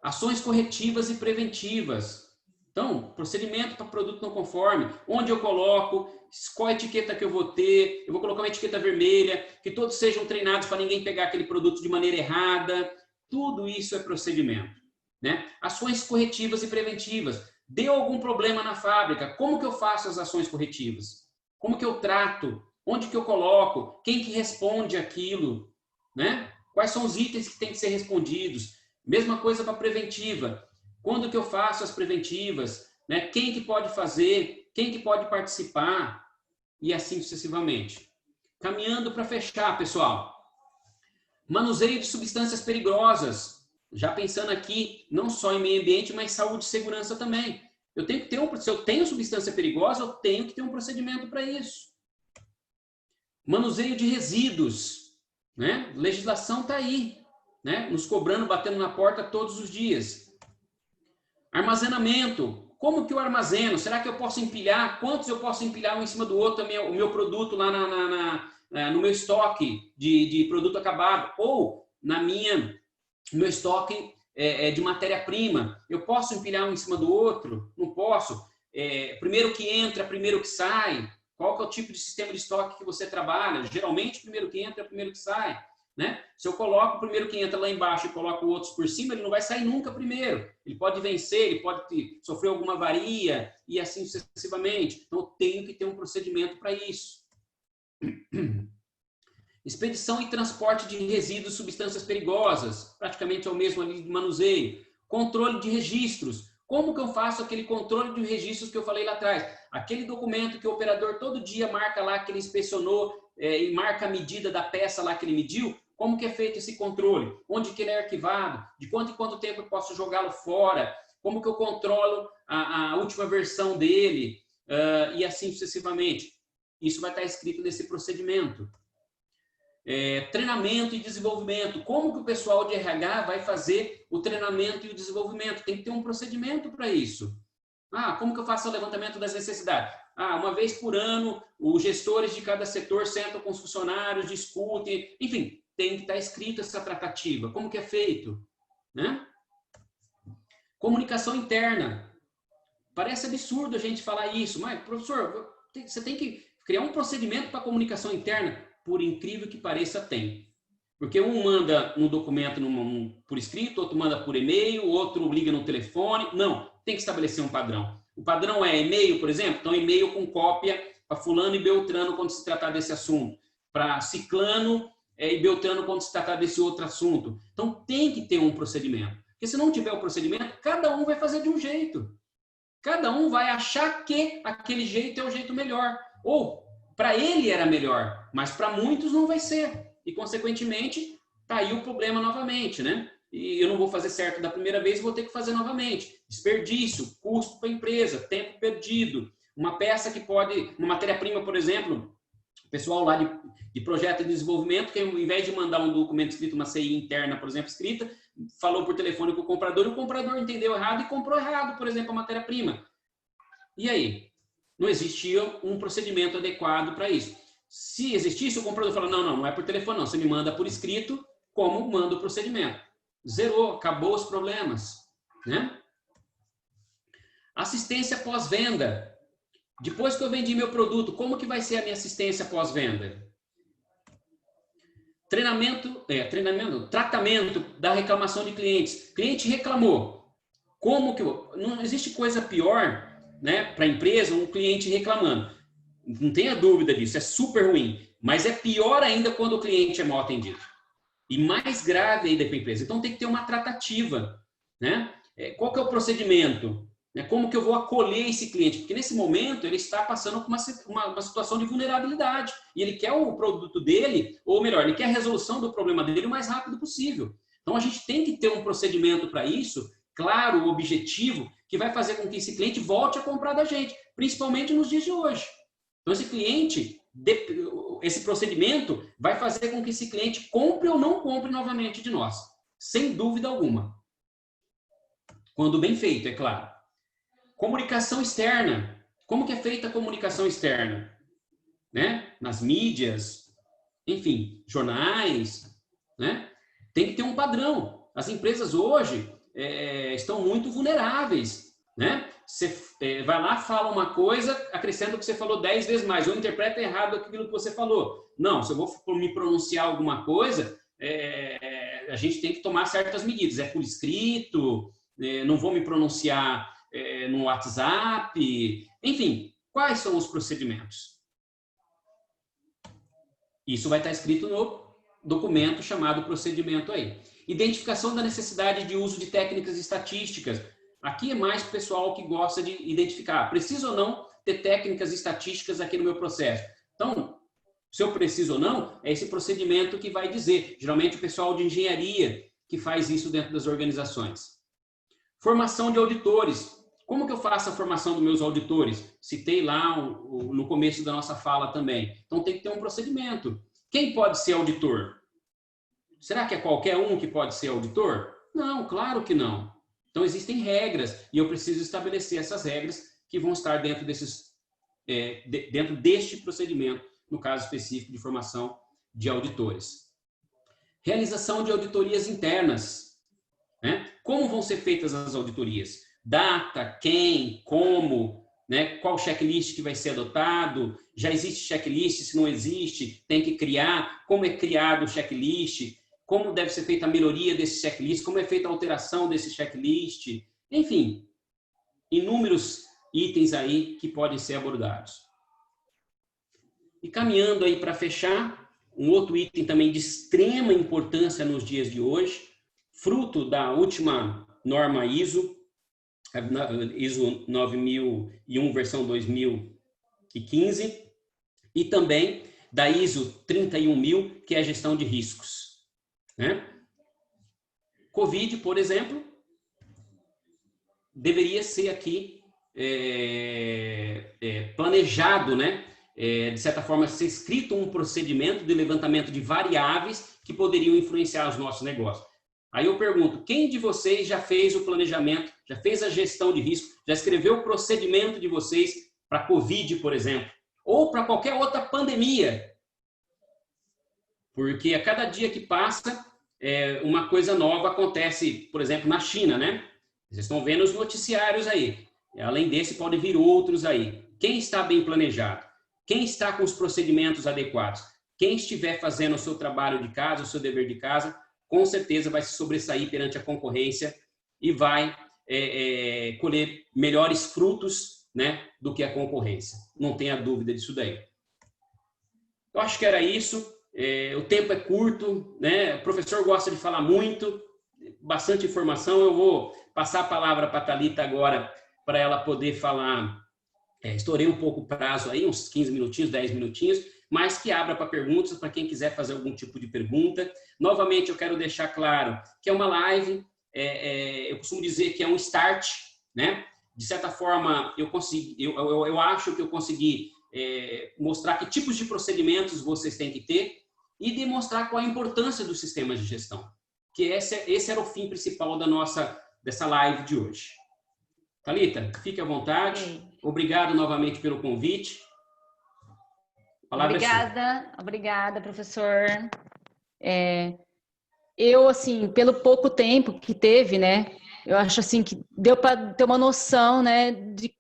Ações corretivas e preventivas. Então, procedimento para produto não conforme. Onde eu coloco, qual a etiqueta que eu vou ter. Eu vou colocar uma etiqueta vermelha, que todos sejam treinados para ninguém pegar aquele produto de maneira errada. Tudo isso é procedimento, né? Ações corretivas e preventivas. Deu algum problema na fábrica, como que eu faço as ações corretivas? Como que eu trato? Onde que eu coloco? Quem que responde aquilo? Né? Quais são os itens que têm que ser respondidos? Mesma coisa para preventiva. Quando que eu faço as preventivas? Né? Quem que pode fazer? Quem que pode participar? E assim sucessivamente. Caminhando para fechar, pessoal. Manuseio de substâncias perigosas. Já pensando aqui, não só em meio ambiente, mas saúde e segurança também. Eu tenho que ter se eu tenho substância perigosa, eu tenho que ter um procedimento para isso. Manuseio de resíduos, né? Legislação está aí, né? Nos cobrando, batendo na porta todos os dias. Armazenamento. Como que eu armazeno? Será que eu posso empilhar? Quantos eu posso empilhar um em cima do outro o meu produto lá no meu estoque de produto acabado? Ou no meu estoque de matéria-prima? Eu posso empilhar um em cima do outro? Não posso. Primeiro que entra, primeiro que sai. Qual que é o tipo de sistema de estoque que você trabalha? Geralmente, primeiro que entra, primeiro que sai. Né? Se eu coloco o primeiro que entra lá embaixo e coloco outros por cima, ele não vai sair nunca primeiro. Ele pode vencer, ele pode sofrer alguma avaria e assim sucessivamente. Então, eu tenho que ter um procedimento para isso. Expedição e transporte de resíduos, substâncias perigosas. Praticamente é o mesmo ali de manuseio. Controle de registros. Como que eu faço aquele controle de registros que eu falei lá atrás? Aquele documento que o operador todo dia marca lá que ele inspecionou e marca a medida da peça lá que ele mediu. Como que é feito esse controle? Onde que ele é arquivado? De quanto em quanto tempo eu posso jogá-lo fora? Como que eu controlo a última versão dele? E assim sucessivamente. Isso vai estar escrito nesse procedimento. Treinamento e desenvolvimento. Como que o pessoal de RH vai fazer o treinamento e o desenvolvimento? Tem que ter um procedimento para isso. Como que eu faço o levantamento das necessidades? Uma vez por ano, os gestores de cada setor sentam com os funcionários, discutem, enfim, tem que estar escrito essa tratativa. Como que é feito? Né? Comunicação interna. Parece absurdo a gente falar isso, mas, professor, você tem que criar um procedimento para comunicação interna. Por incrível que pareça, tem. Porque um manda um documento por escrito, outro manda por e-mail, outro liga no telefone. Não, tem que estabelecer um padrão. O padrão é e-mail, por exemplo, então e-mail com cópia para fulano e beltrano quando se tratar desse assunto. Para ciclano e beltrano quando se tratar desse outro assunto. Então tem que ter um procedimento. Porque se não tiver o procedimento, cada um vai fazer de um jeito. Cada um vai achar que aquele jeito é o jeito melhor. Ou para ele era melhor, mas para muitos não vai ser. E, consequentemente, tá aí o problema novamente, né? E eu não vou fazer certo da primeira vez, vou ter que fazer novamente. Desperdício, custo para a empresa, tempo perdido. Uma peça que pode... Uma matéria-prima, por exemplo, o pessoal lá de projeto de desenvolvimento, que ao invés de mandar um documento escrito, uma CI interna, por exemplo, escrita, falou por telefone com o comprador, e o comprador entendeu errado e comprou errado, por exemplo, a matéria-prima. E aí? Não existia um procedimento adequado para isso. Se existisse, o comprador fala, não é por telefone, não. Você me manda por escrito, como manda o procedimento. Zerou, acabou os problemas. Né? Assistência pós-venda. Depois que eu vendi meu produto, como que vai ser a minha assistência pós-venda? Tratamento da reclamação de clientes. Cliente reclamou. Como que não existe coisa pior, né, para a empresa, um cliente reclamando. Não tenha dúvida disso, é super ruim. Mas é pior ainda quando o cliente é mal atendido. E mais grave ainda para a empresa. Então tem que ter uma tratativa. Né? Qual que é o procedimento? Como que eu vou acolher esse cliente? Porque nesse momento ele está passando por uma situação de vulnerabilidade. E ele quer o produto dele, ou melhor, ele quer a resolução do problema dele o mais rápido possível. Então a gente tem que ter um procedimento para isso, claro, objetivo, que vai fazer com que esse cliente volte a comprar da gente, principalmente nos dias de hoje. Então, esse procedimento vai fazer com que esse cliente compre ou não compre novamente de nós, sem dúvida alguma. Quando bem feito, é claro. Comunicação externa. Como que é feita a comunicação externa? Né? Nas mídias, enfim, jornais, né? Tem que ter um padrão. As empresas hoje estão muito vulneráveis, né? Você vai lá, fala uma coisa, acrescenta o que você falou 10 vezes mais, ou interpreta errado aquilo que você falou. Não, se eu vou me pronunciar alguma coisa, a gente tem que tomar certas medidas. É por escrito, não vou me pronunciar no WhatsApp, enfim, quais são os procedimentos? Isso vai estar escrito no documento chamado procedimento aí. Identificação da necessidade de uso de técnicas estatísticas. Aqui é mais o pessoal que gosta de identificar. Preciso ou não ter técnicas estatísticas aqui no meu processo? Então, se eu preciso ou não, é esse procedimento que vai dizer. Geralmente o pessoal de engenharia que faz isso dentro das organizações. Formação de auditores. Como que eu faço a formação dos meus auditores? Citei lá no começo da nossa fala também. Então tem que ter um procedimento. Quem pode ser auditor? Será que é qualquer um que pode ser auditor? Não, claro que não. Então, existem regras e eu preciso estabelecer essas regras que vão estar dentro dentro deste procedimento, no caso específico de formação de auditores. Realização de auditorias internas, né? Como vão ser feitas as auditorias? Data, quem, como, né? Qual checklist que vai ser adotado? Já existe checklist? Se não existe, tem que criar. Como é criado o checklist? Como deve ser feita a melhoria desse checklist? Como é feita a alteração desse checklist? Enfim, inúmeros itens aí que podem ser abordados. E caminhando aí para fechar, um outro item também de extrema importância nos dias de hoje, fruto da última norma ISO 9001, versão 2015, e também da ISO 31000, que é a gestão de riscos, né? Covid, por exemplo, deveria ser aqui planejado, né? De certa forma, ser escrito um procedimento de levantamento de variáveis que poderiam influenciar os nossos negócios. Aí eu pergunto, quem de vocês já fez o planejamento, já fez a gestão de risco, já escreveu o procedimento de vocês para Covid, por exemplo, ou para qualquer outra pandemia? Porque a cada dia que passa, uma coisa nova acontece, por exemplo, na China, né? Vocês estão vendo os noticiários aí. Além desse, podem vir outros aí. Quem está bem planejado? Quem está com os procedimentos adequados? Quem estiver fazendo o seu trabalho de casa, o seu dever de casa, com certeza vai se sobressair perante a concorrência e vai colher melhores frutos, né, do que a concorrência. Não tenha dúvida disso daí. Eu acho que era isso. O tempo é curto, né? O professor gosta de falar muito, bastante informação. Eu vou passar a palavra para a Thalita agora, para ela poder falar. Estourei um pouco o prazo aí, uns 15 minutinhos, 10 minutinhos, mas que abra para perguntas, para quem quiser fazer algum tipo de pergunta. Novamente, eu quero deixar claro que é uma live, eu costumo dizer que é um start, né? De certa forma, eu acho que eu consegui mostrar que tipos de procedimentos vocês têm que ter e demonstrar qual a importância dos sistemas de gestão, que esse era o fim principal dessa live de hoje. Thalita, fique à vontade. Sim. Obrigado novamente pelo convite. A palavra é sua. Obrigada, professor. Eu, assim, pelo pouco tempo que teve, né, eu acho assim que deu para ter uma noção, né, de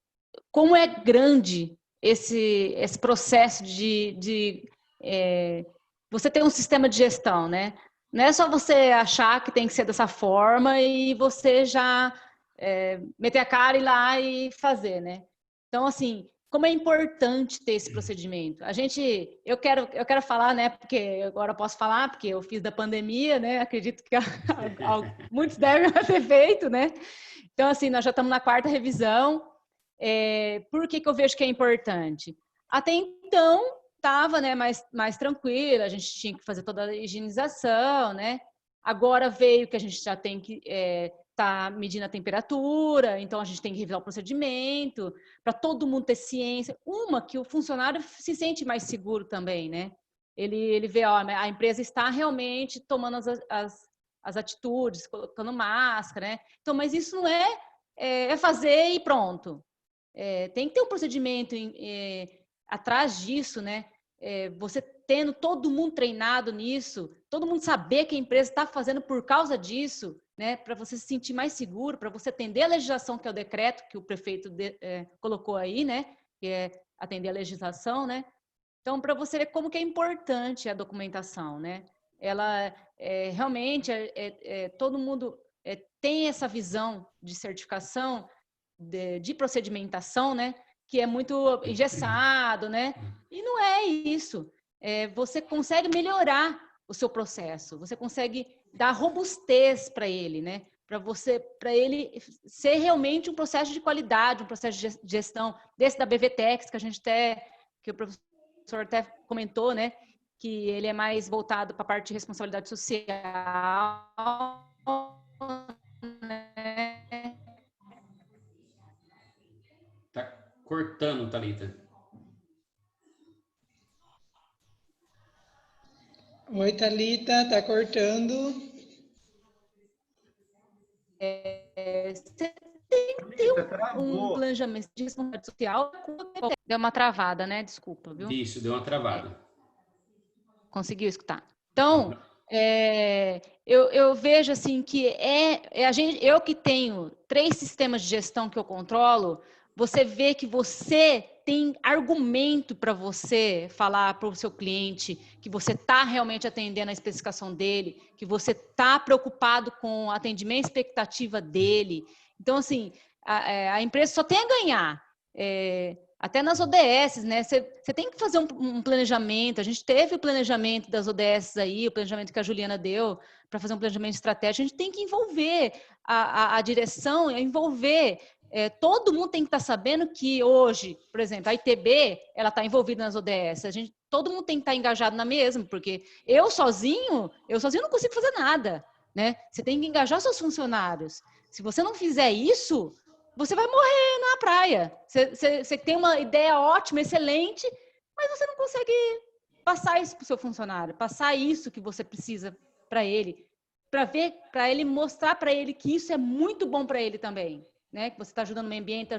como é grande esse processo de você ter um sistema de gestão, né? Não é só você achar que tem que ser dessa forma e você já meter a cara e ir lá e fazer, né? Então, assim, como é importante ter esse procedimento. Eu quero falar, né? Porque agora eu posso falar, porque eu fiz da pandemia, né? Acredito que muitos devem ter feito, né? Então, assim, nós já estamos na 4ª revisão. Por que eu vejo que é importante? Até então, estava, né, mais tranquilo, a gente tinha que fazer toda a higienização, né? Agora veio que a gente já tem que tá medindo a temperatura, então a gente tem que revisar o procedimento, para todo mundo ter ciência. Que o funcionário se sente mais seguro também, né? Ele vê, ó, a empresa está realmente tomando as atitudes, colocando máscara, né? Então, mas isso não é fazer e pronto. Tem que ter um procedimento atrás disso, né? Você tendo todo mundo treinado nisso, todo mundo saber que a empresa está fazendo por causa disso, né? Para você se sentir mais seguro, para você atender a legislação, que é o decreto que o prefeito colocou aí, né? Que é atender a legislação, né? Então, para você ver como que é importante a documentação, né? Ela realmente todo mundo tem essa visão de certificação, de procedimentação, né? Que é muito engessado, né? E não é isso. Você consegue melhorar o seu processo, você consegue dar robustez para ele, né? Para ele ser realmente um processo de qualidade, um processo de gestão desse da BVTEX, que o professor até comentou, né? Que ele é mais voltado para a parte de responsabilidade social, né? Tá cortando, Thalita. Oi, Thalita, tá cortando. você tem que ter um planejamento de responsabilidade social. Deu uma travada, né? Desculpa, viu? Isso, deu uma travada. Conseguiu escutar? Então, eu vejo assim que eu que tenho 3 sistemas de gestão que eu controlo, você vê que você tem argumento para você falar para o seu cliente que você está realmente atendendo a especificação dele, que você está preocupado com o atendimento e expectativa dele. Então, assim, a empresa só tem a ganhar. Até nas ODS, né? Você tem que fazer um planejamento. A gente teve o planejamento das ODS aí, o planejamento que a Juliana deu para fazer um planejamento estratégico. A gente tem que envolver a direção, envolver. Todo mundo tem que estar sabendo que hoje, por exemplo, a ITB, ela está envolvida nas ODS. Todo mundo tem que estar engajado na mesma, porque eu sozinho não consigo fazer nada, né? Você tem que engajar seus funcionários. Se você não fizer isso, você vai morrer na praia. Você tem uma ideia ótima, excelente, mas você não consegue passar isso para o seu funcionário, passar isso que você precisa para ele, para ele mostrar para ele que isso é muito bom para ele também, né? Que você está ajudando o meio ambiente,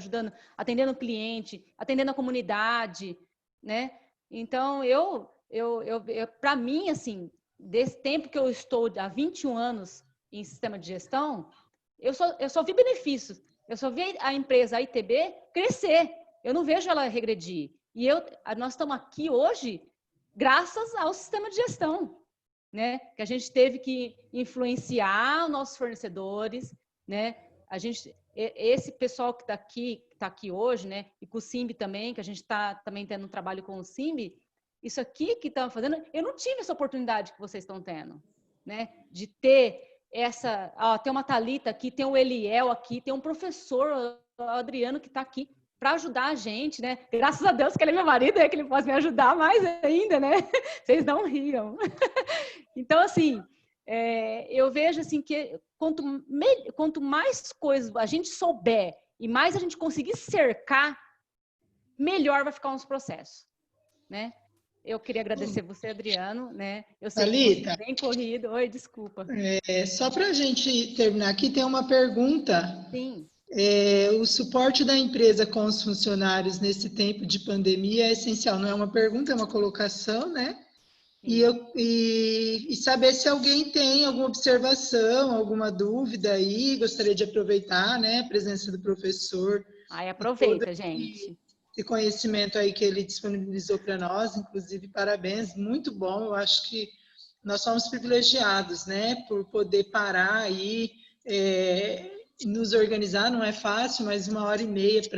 atendendo o cliente, atendendo a comunidade, né? Então, para mim, assim, desse tempo que eu estou há 21 anos em sistema de gestão, eu só vi benefícios. Eu só vi a empresa, a ITB, crescer. Eu não vejo ela regredir. E nós estamos aqui hoje graças ao sistema de gestão, né? Que a gente teve que influenciar os nossos fornecedores, né? Esse pessoal que está aqui hoje, né? E com o Simbi também, que a gente está também tendo um trabalho com o Simbi, isso aqui que estão fazendo, eu não tive essa oportunidade que vocês estão tendo, né? De ter tem uma Thalita aqui, tem o Eliel aqui, tem um professor, o Adriano, que está aqui para ajudar a gente, né? Graças a Deus que ele é meu marido, que ele pode me ajudar mais ainda, né? Vocês não riam. Então, assim, eu vejo assim que quanto mais coisas a gente souber e mais a gente conseguir cercar, melhor vai ficar uns processos, né? Eu queria agradecer você, Adriano, né? Eu sei que você é bem corrido. Oi, desculpa. Só para a gente terminar aqui, tem uma pergunta. Sim. O suporte da empresa com os funcionários nesse tempo de pandemia é essencial. Não é uma pergunta, é uma colocação, né? E saber se alguém tem alguma observação, alguma dúvida aí. Gostaria de aproveitar, né, a presença do professor. Aproveita, gente. Esse conhecimento aí que ele disponibilizou para nós, inclusive, parabéns, muito bom. Eu acho que nós somos privilegiados, né, por poder parar aí, nos organizar, não é fácil, mas 1h30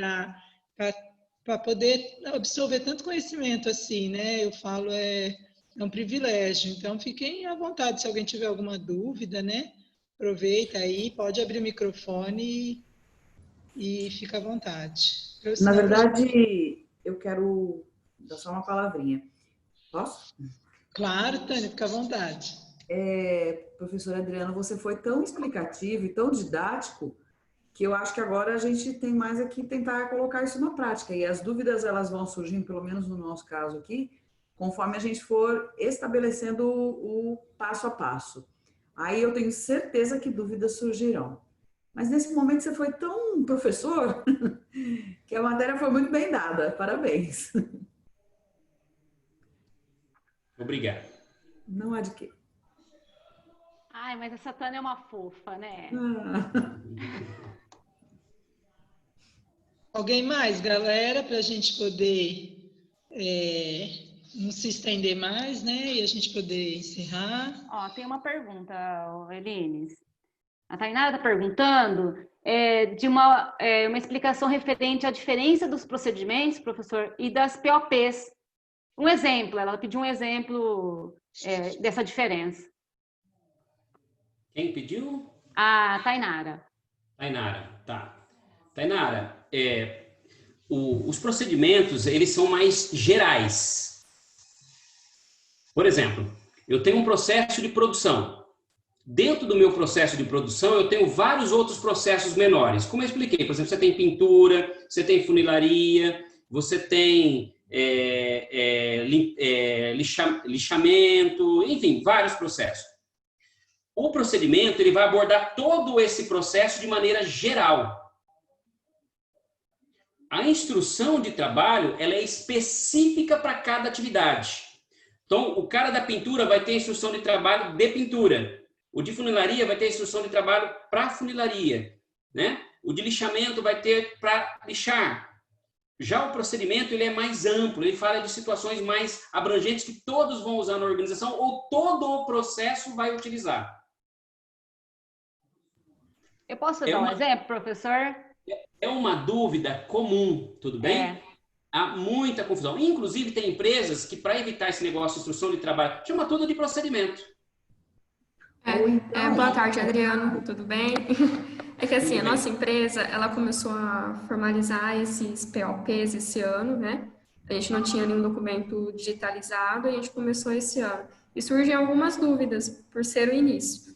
para poder absorver tanto conhecimento assim, né, eu falo, é um privilégio. Então, fiquem à vontade, se alguém tiver alguma dúvida, né, aproveita aí, pode abrir o microfone e fica à vontade. Na verdade, eu quero dar só uma palavrinha. Posso? Claro, Tânia, fica à vontade. Professor Adriano, você foi tão explicativo e tão didático que eu acho que agora a gente tem mais aqui tentar colocar isso na prática. E as dúvidas, elas vão surgindo, pelo menos no nosso caso aqui, conforme a gente for estabelecendo o passo a passo. Aí eu tenho certeza que dúvidas surgirão. Mas nesse momento você foi tão professor que a matéria foi muito bem dada. Parabéns. Obrigado. Não há de quê. Ai, mas essa Tânia é uma fofa, né? Alguém mais, galera, para a gente poder não se estender mais, né? E a gente poder encerrar. Tem uma pergunta, Elines. A Tainara está perguntando de uma explicação referente à diferença dos procedimentos, professor, e das POPs. Um exemplo, ela pediu um exemplo dessa diferença. Quem pediu? A Tainara. Tainara, tá. Tainara, os procedimentos, eles são mais gerais. Por exemplo, eu tenho um processo de produção. Dentro do meu processo de produção, eu tenho vários outros processos menores. Como eu expliquei, por exemplo, você tem pintura, você tem funilaria, você tem lixamento, enfim, vários processos. O procedimento, ele vai abordar todo esse processo de maneira geral. A instrução de trabalho, ela é específica para cada atividade. Então, o cara da pintura vai ter instrução de trabalho de pintura. O de funilaria vai ter instrução de trabalho para funilaria, né? O de lixamento vai ter para lixar. Já o procedimento, ele é mais amplo, ele fala de situações mais abrangentes que todos vão usar na organização ou todo o processo vai utilizar. Eu posso dar um exemplo, professor? É uma dúvida comum, tudo bem? Há muita confusão. Inclusive, tem empresas que, para evitar esse negócio de instrução de trabalho, chama tudo de procedimento. Boa tarde, Adriano. Tudo bem? É que assim, a nossa empresa, ela começou a formalizar esses POPs esse ano, né? A gente não tinha nenhum documento digitalizado, a gente começou esse ano. E surgem algumas dúvidas, por ser o início.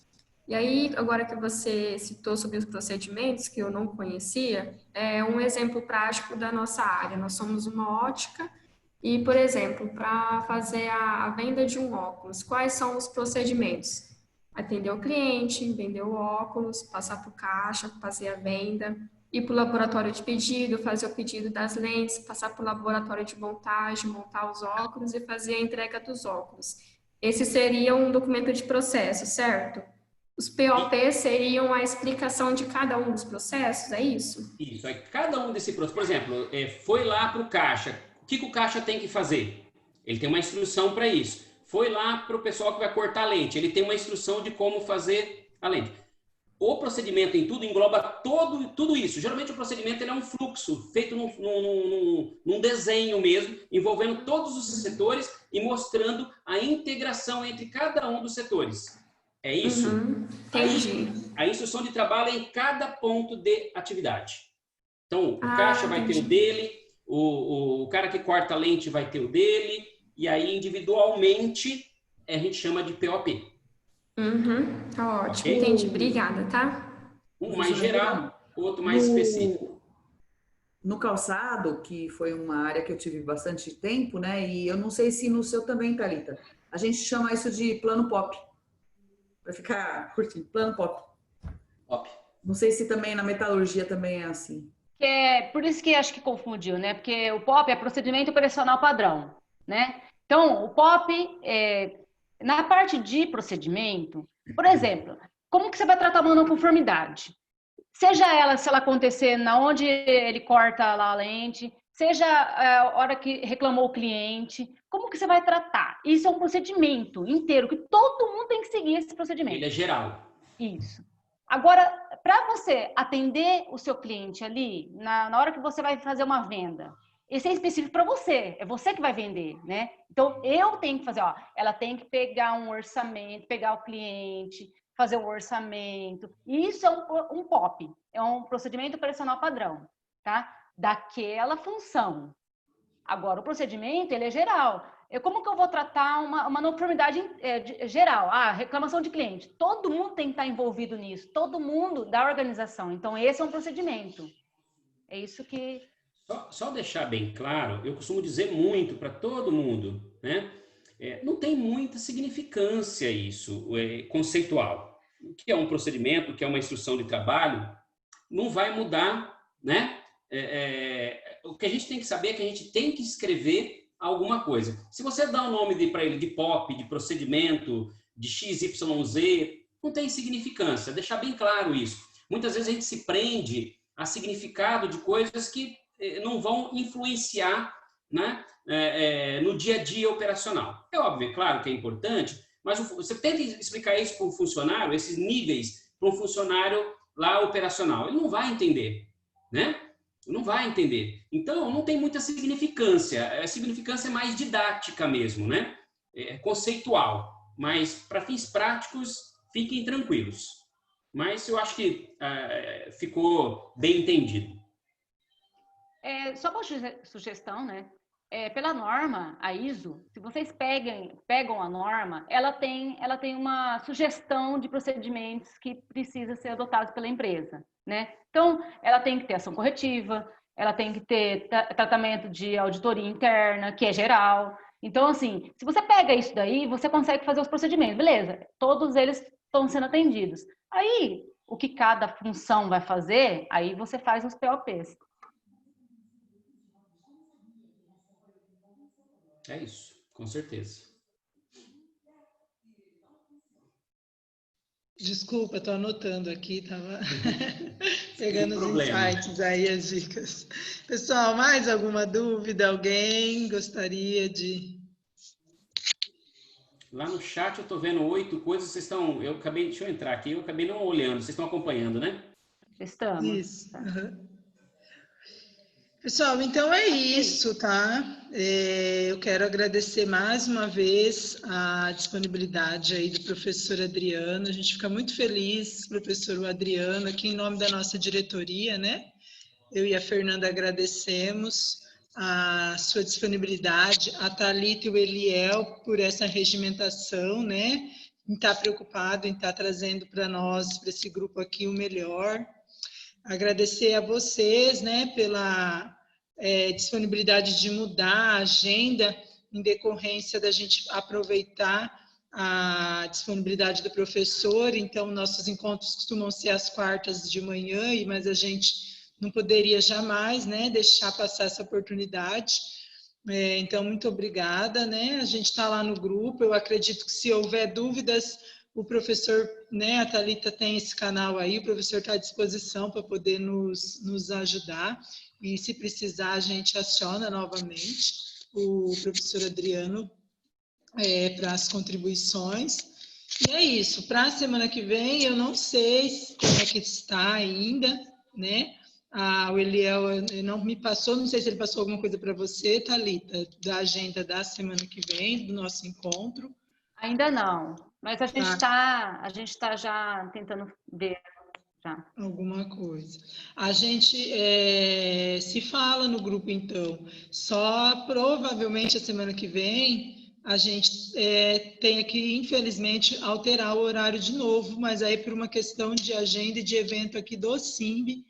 E aí, agora que você citou sobre os procedimentos, que eu não conhecia, é um exemplo prático da nossa área. Nós somos uma ótica e, por exemplo, para fazer a venda de um óculos, quais são os procedimentos? Atender o cliente, vender o óculos, passar para o caixa, fazer a venda, ir para o laboratório de pedido, fazer o pedido das lentes, passar para o laboratório de montagem, montar os óculos e fazer a entrega dos óculos. Esse seria um documento de processo, certo? Os POP seriam a explicação de cada um dos processos, é isso? Isso, aí cada um desse processo, por exemplo, foi lá para o caixa, o que o caixa tem que fazer? Ele tem uma instrução para isso. Foi lá para o pessoal que vai cortar a lente, ele tem uma instrução de como fazer a lente. O procedimento em tudo engloba tudo isso. Geralmente o procedimento ele é um fluxo feito num desenho mesmo, envolvendo todos os setores e mostrando a integração entre cada um dos setores. É isso? Entendi. A instrução de trabalho é em cada ponto de atividade. Então, o caixa vai ter o dele, o cara que corta a lente vai ter o dele, e aí individualmente a gente chama de POP. Tá ótimo, Okay? entendi. Obrigada, tá? Um mais geral, outro mais específico. No calçado, que foi uma área que eu tive bastante tempo, né? E eu não sei se no seu também, Thalita. A gente chama isso de plano POP. Para ficar curtinho, plano POP. Não sei se também na metalurgia também é assim. Por isso que acho que confundiu, né? Porque o POP é procedimento operacional padrão, né? Então, o POP, na parte de procedimento, por exemplo, como que você vai tratar uma não conformidade? Seja ela, se ela acontecer na onde ele corta lá a lente, seja a hora que reclamou o cliente, como que você vai tratar? Isso é um procedimento inteiro, que todo mundo tem que seguir esse procedimento. Ele é geral. Isso. Agora, para você atender o seu cliente ali, na hora que você vai fazer uma venda, esse é específico para você, é você que vai vender, né? Então, eu tenho que fazer, ela tem que pegar um orçamento, pegar o cliente, fazer o orçamento. Isso é um POP, é um procedimento operacional padrão, tá? Daquela função. Agora, o procedimento, ele é geral. Como que eu vou tratar uma não conformidade geral? Reclamação de cliente. Todo mundo tem que estar envolvido nisso, todo mundo da organização. Então, esse é um procedimento. É isso que... Só deixar bem claro, eu costumo dizer muito para todo mundo, né? Não tem muita significância isso, conceitual. O que é um procedimento, o que é uma instrução de trabalho, não vai mudar, né? O que a gente tem que saber é que a gente tem que escrever alguma coisa. Se você dá o nome para ele de POP, de procedimento, de XYZ, não tem significância. Deixar bem claro isso. Muitas vezes a gente se prende a significado de coisas que não vão influenciar, né, no dia a dia operacional. É óbvio, é claro que é importante, mas você tenta explicar isso para um funcionário, esses níveis, para um funcionário lá operacional. Ele não vai entender, né? Não vai entender. Então, não tem muita significância. A significância é mais didática mesmo, né? Conceitual. Mas, para fins práticos, fiquem tranquilos. Mas eu acho que ficou bem entendido. Só uma sugestão, né? Pela norma, a ISO, se vocês pegam a norma, ela tem uma sugestão de procedimentos que precisa ser adotados pela empresa, né? Então, ela tem que ter ação corretiva, ela tem que ter tratamento de auditoria interna, que é geral, Então, assim, se você pega isso daí, você consegue fazer os procedimentos, beleza? Todos eles estão sendo atendidos. Aí, o que cada função vai fazer, aí você faz os POPs. É isso, com certeza. Desculpa, estou anotando aqui, estava pegando os problema. insights aí, as dicas. Pessoal, mais alguma dúvida? Alguém gostaria de... Lá no chat eu estou vendo 8 coisas, vocês estão... deixa eu entrar aqui, eu acabei não olhando, vocês estão acompanhando, né? Estamos. Isso. Uhum. Pessoal, então é isso, tá? Eu quero agradecer mais uma vez a disponibilidade aí do professor Adriano. A gente fica muito feliz, professor Adriano, aqui em nome da nossa diretoria, né? Eu e a Fernanda agradecemos a sua disponibilidade, a Thalita e o Eliel por essa regimentação, né? Em estar preocupado, em estar trazendo para nós, para esse grupo aqui, o melhor. Agradecer a vocês, né, pela disponibilidade de mudar a agenda em decorrência da gente aproveitar a disponibilidade do professor. Então, nossos encontros costumam ser às quartas de manhã, mas a gente não poderia jamais, né, deixar passar essa oportunidade. Então, muito obrigada, né? A gente está lá no grupo. Eu acredito que se houver dúvidas, o professor, né, a Thalita tem esse canal aí, o professor está à disposição para poder nos ajudar. E se precisar, a gente aciona novamente o professor Adriano para as contribuições. E é isso. Para a semana que vem, eu não sei como é que está ainda, né? O Eliel não me passou, não sei se ele passou alguma coisa para você, Thalita, da agenda da semana que vem, do nosso encontro. Ainda não, mas a gente tá já tentando ver já. Alguma coisa. A gente se fala no grupo, então. Só provavelmente a semana que vem a gente tenha que, infelizmente, alterar o horário de novo, mas aí por uma questão de agenda e de evento aqui do SIMB,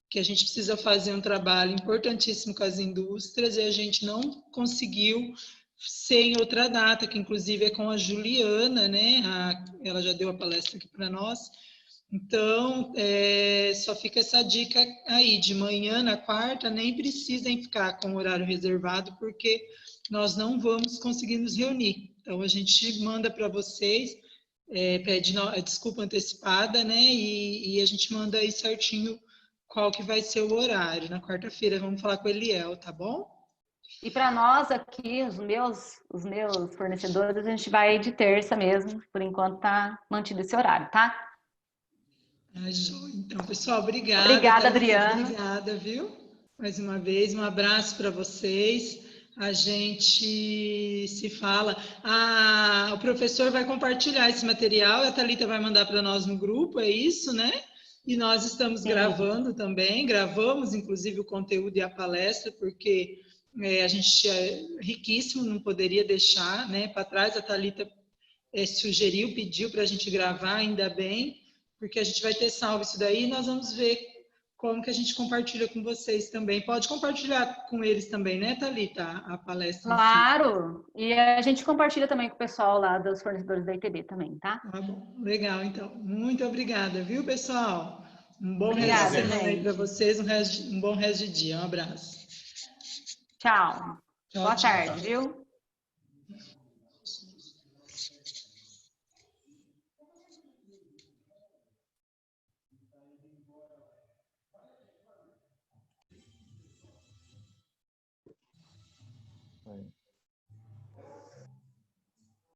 que a gente precisa fazer um trabalho importantíssimo com as indústrias e a gente não conseguiu ser em outra data, que inclusive é com a Juliana, né? Ela já deu a palestra aqui para nós. Então, só fica essa dica aí, de manhã na quarta, nem precisem ficar com o horário reservado, porque nós não vamos conseguir nos reunir. Então, a gente manda para vocês, pede desculpa antecipada, né? E a gente manda aí certinho qual que vai ser o horário. Na quarta-feira, vamos falar com o Eliel, tá bom? E para nós aqui, os meus fornecedores, a gente vai de terça mesmo, por enquanto tá mantido esse horário, tá? Então, pessoal, obrigada. Obrigada, Thalita, Adriana. obrigada, viu? Mais uma vez, um abraço para vocês. A gente se fala. O professor vai compartilhar esse material, a Thalita vai mandar para nós no grupo, é isso, né? E nós estamos gravando também, gravamos inclusive o conteúdo e a palestra, porque a gente é riquíssimo, não poderia deixar, né, para trás. A Thalita sugeriu, pediu para a gente gravar, ainda bem, porque a gente vai ter salvo isso daí e nós vamos ver como que a gente compartilha com vocês também. Pode compartilhar com eles também, né, Thalita, a palestra Claro! Em si. E a gente compartilha também com o pessoal lá dos fornecedores da ITB também, tá? Tá bom, legal, então. Muito obrigada, viu, pessoal? Um bom resto de Obrigada, semana aí para gente. vocês, um bom resto de dia. Um abraço. Tchau. Tchau, Boa tchau. tarde, viu? Vai.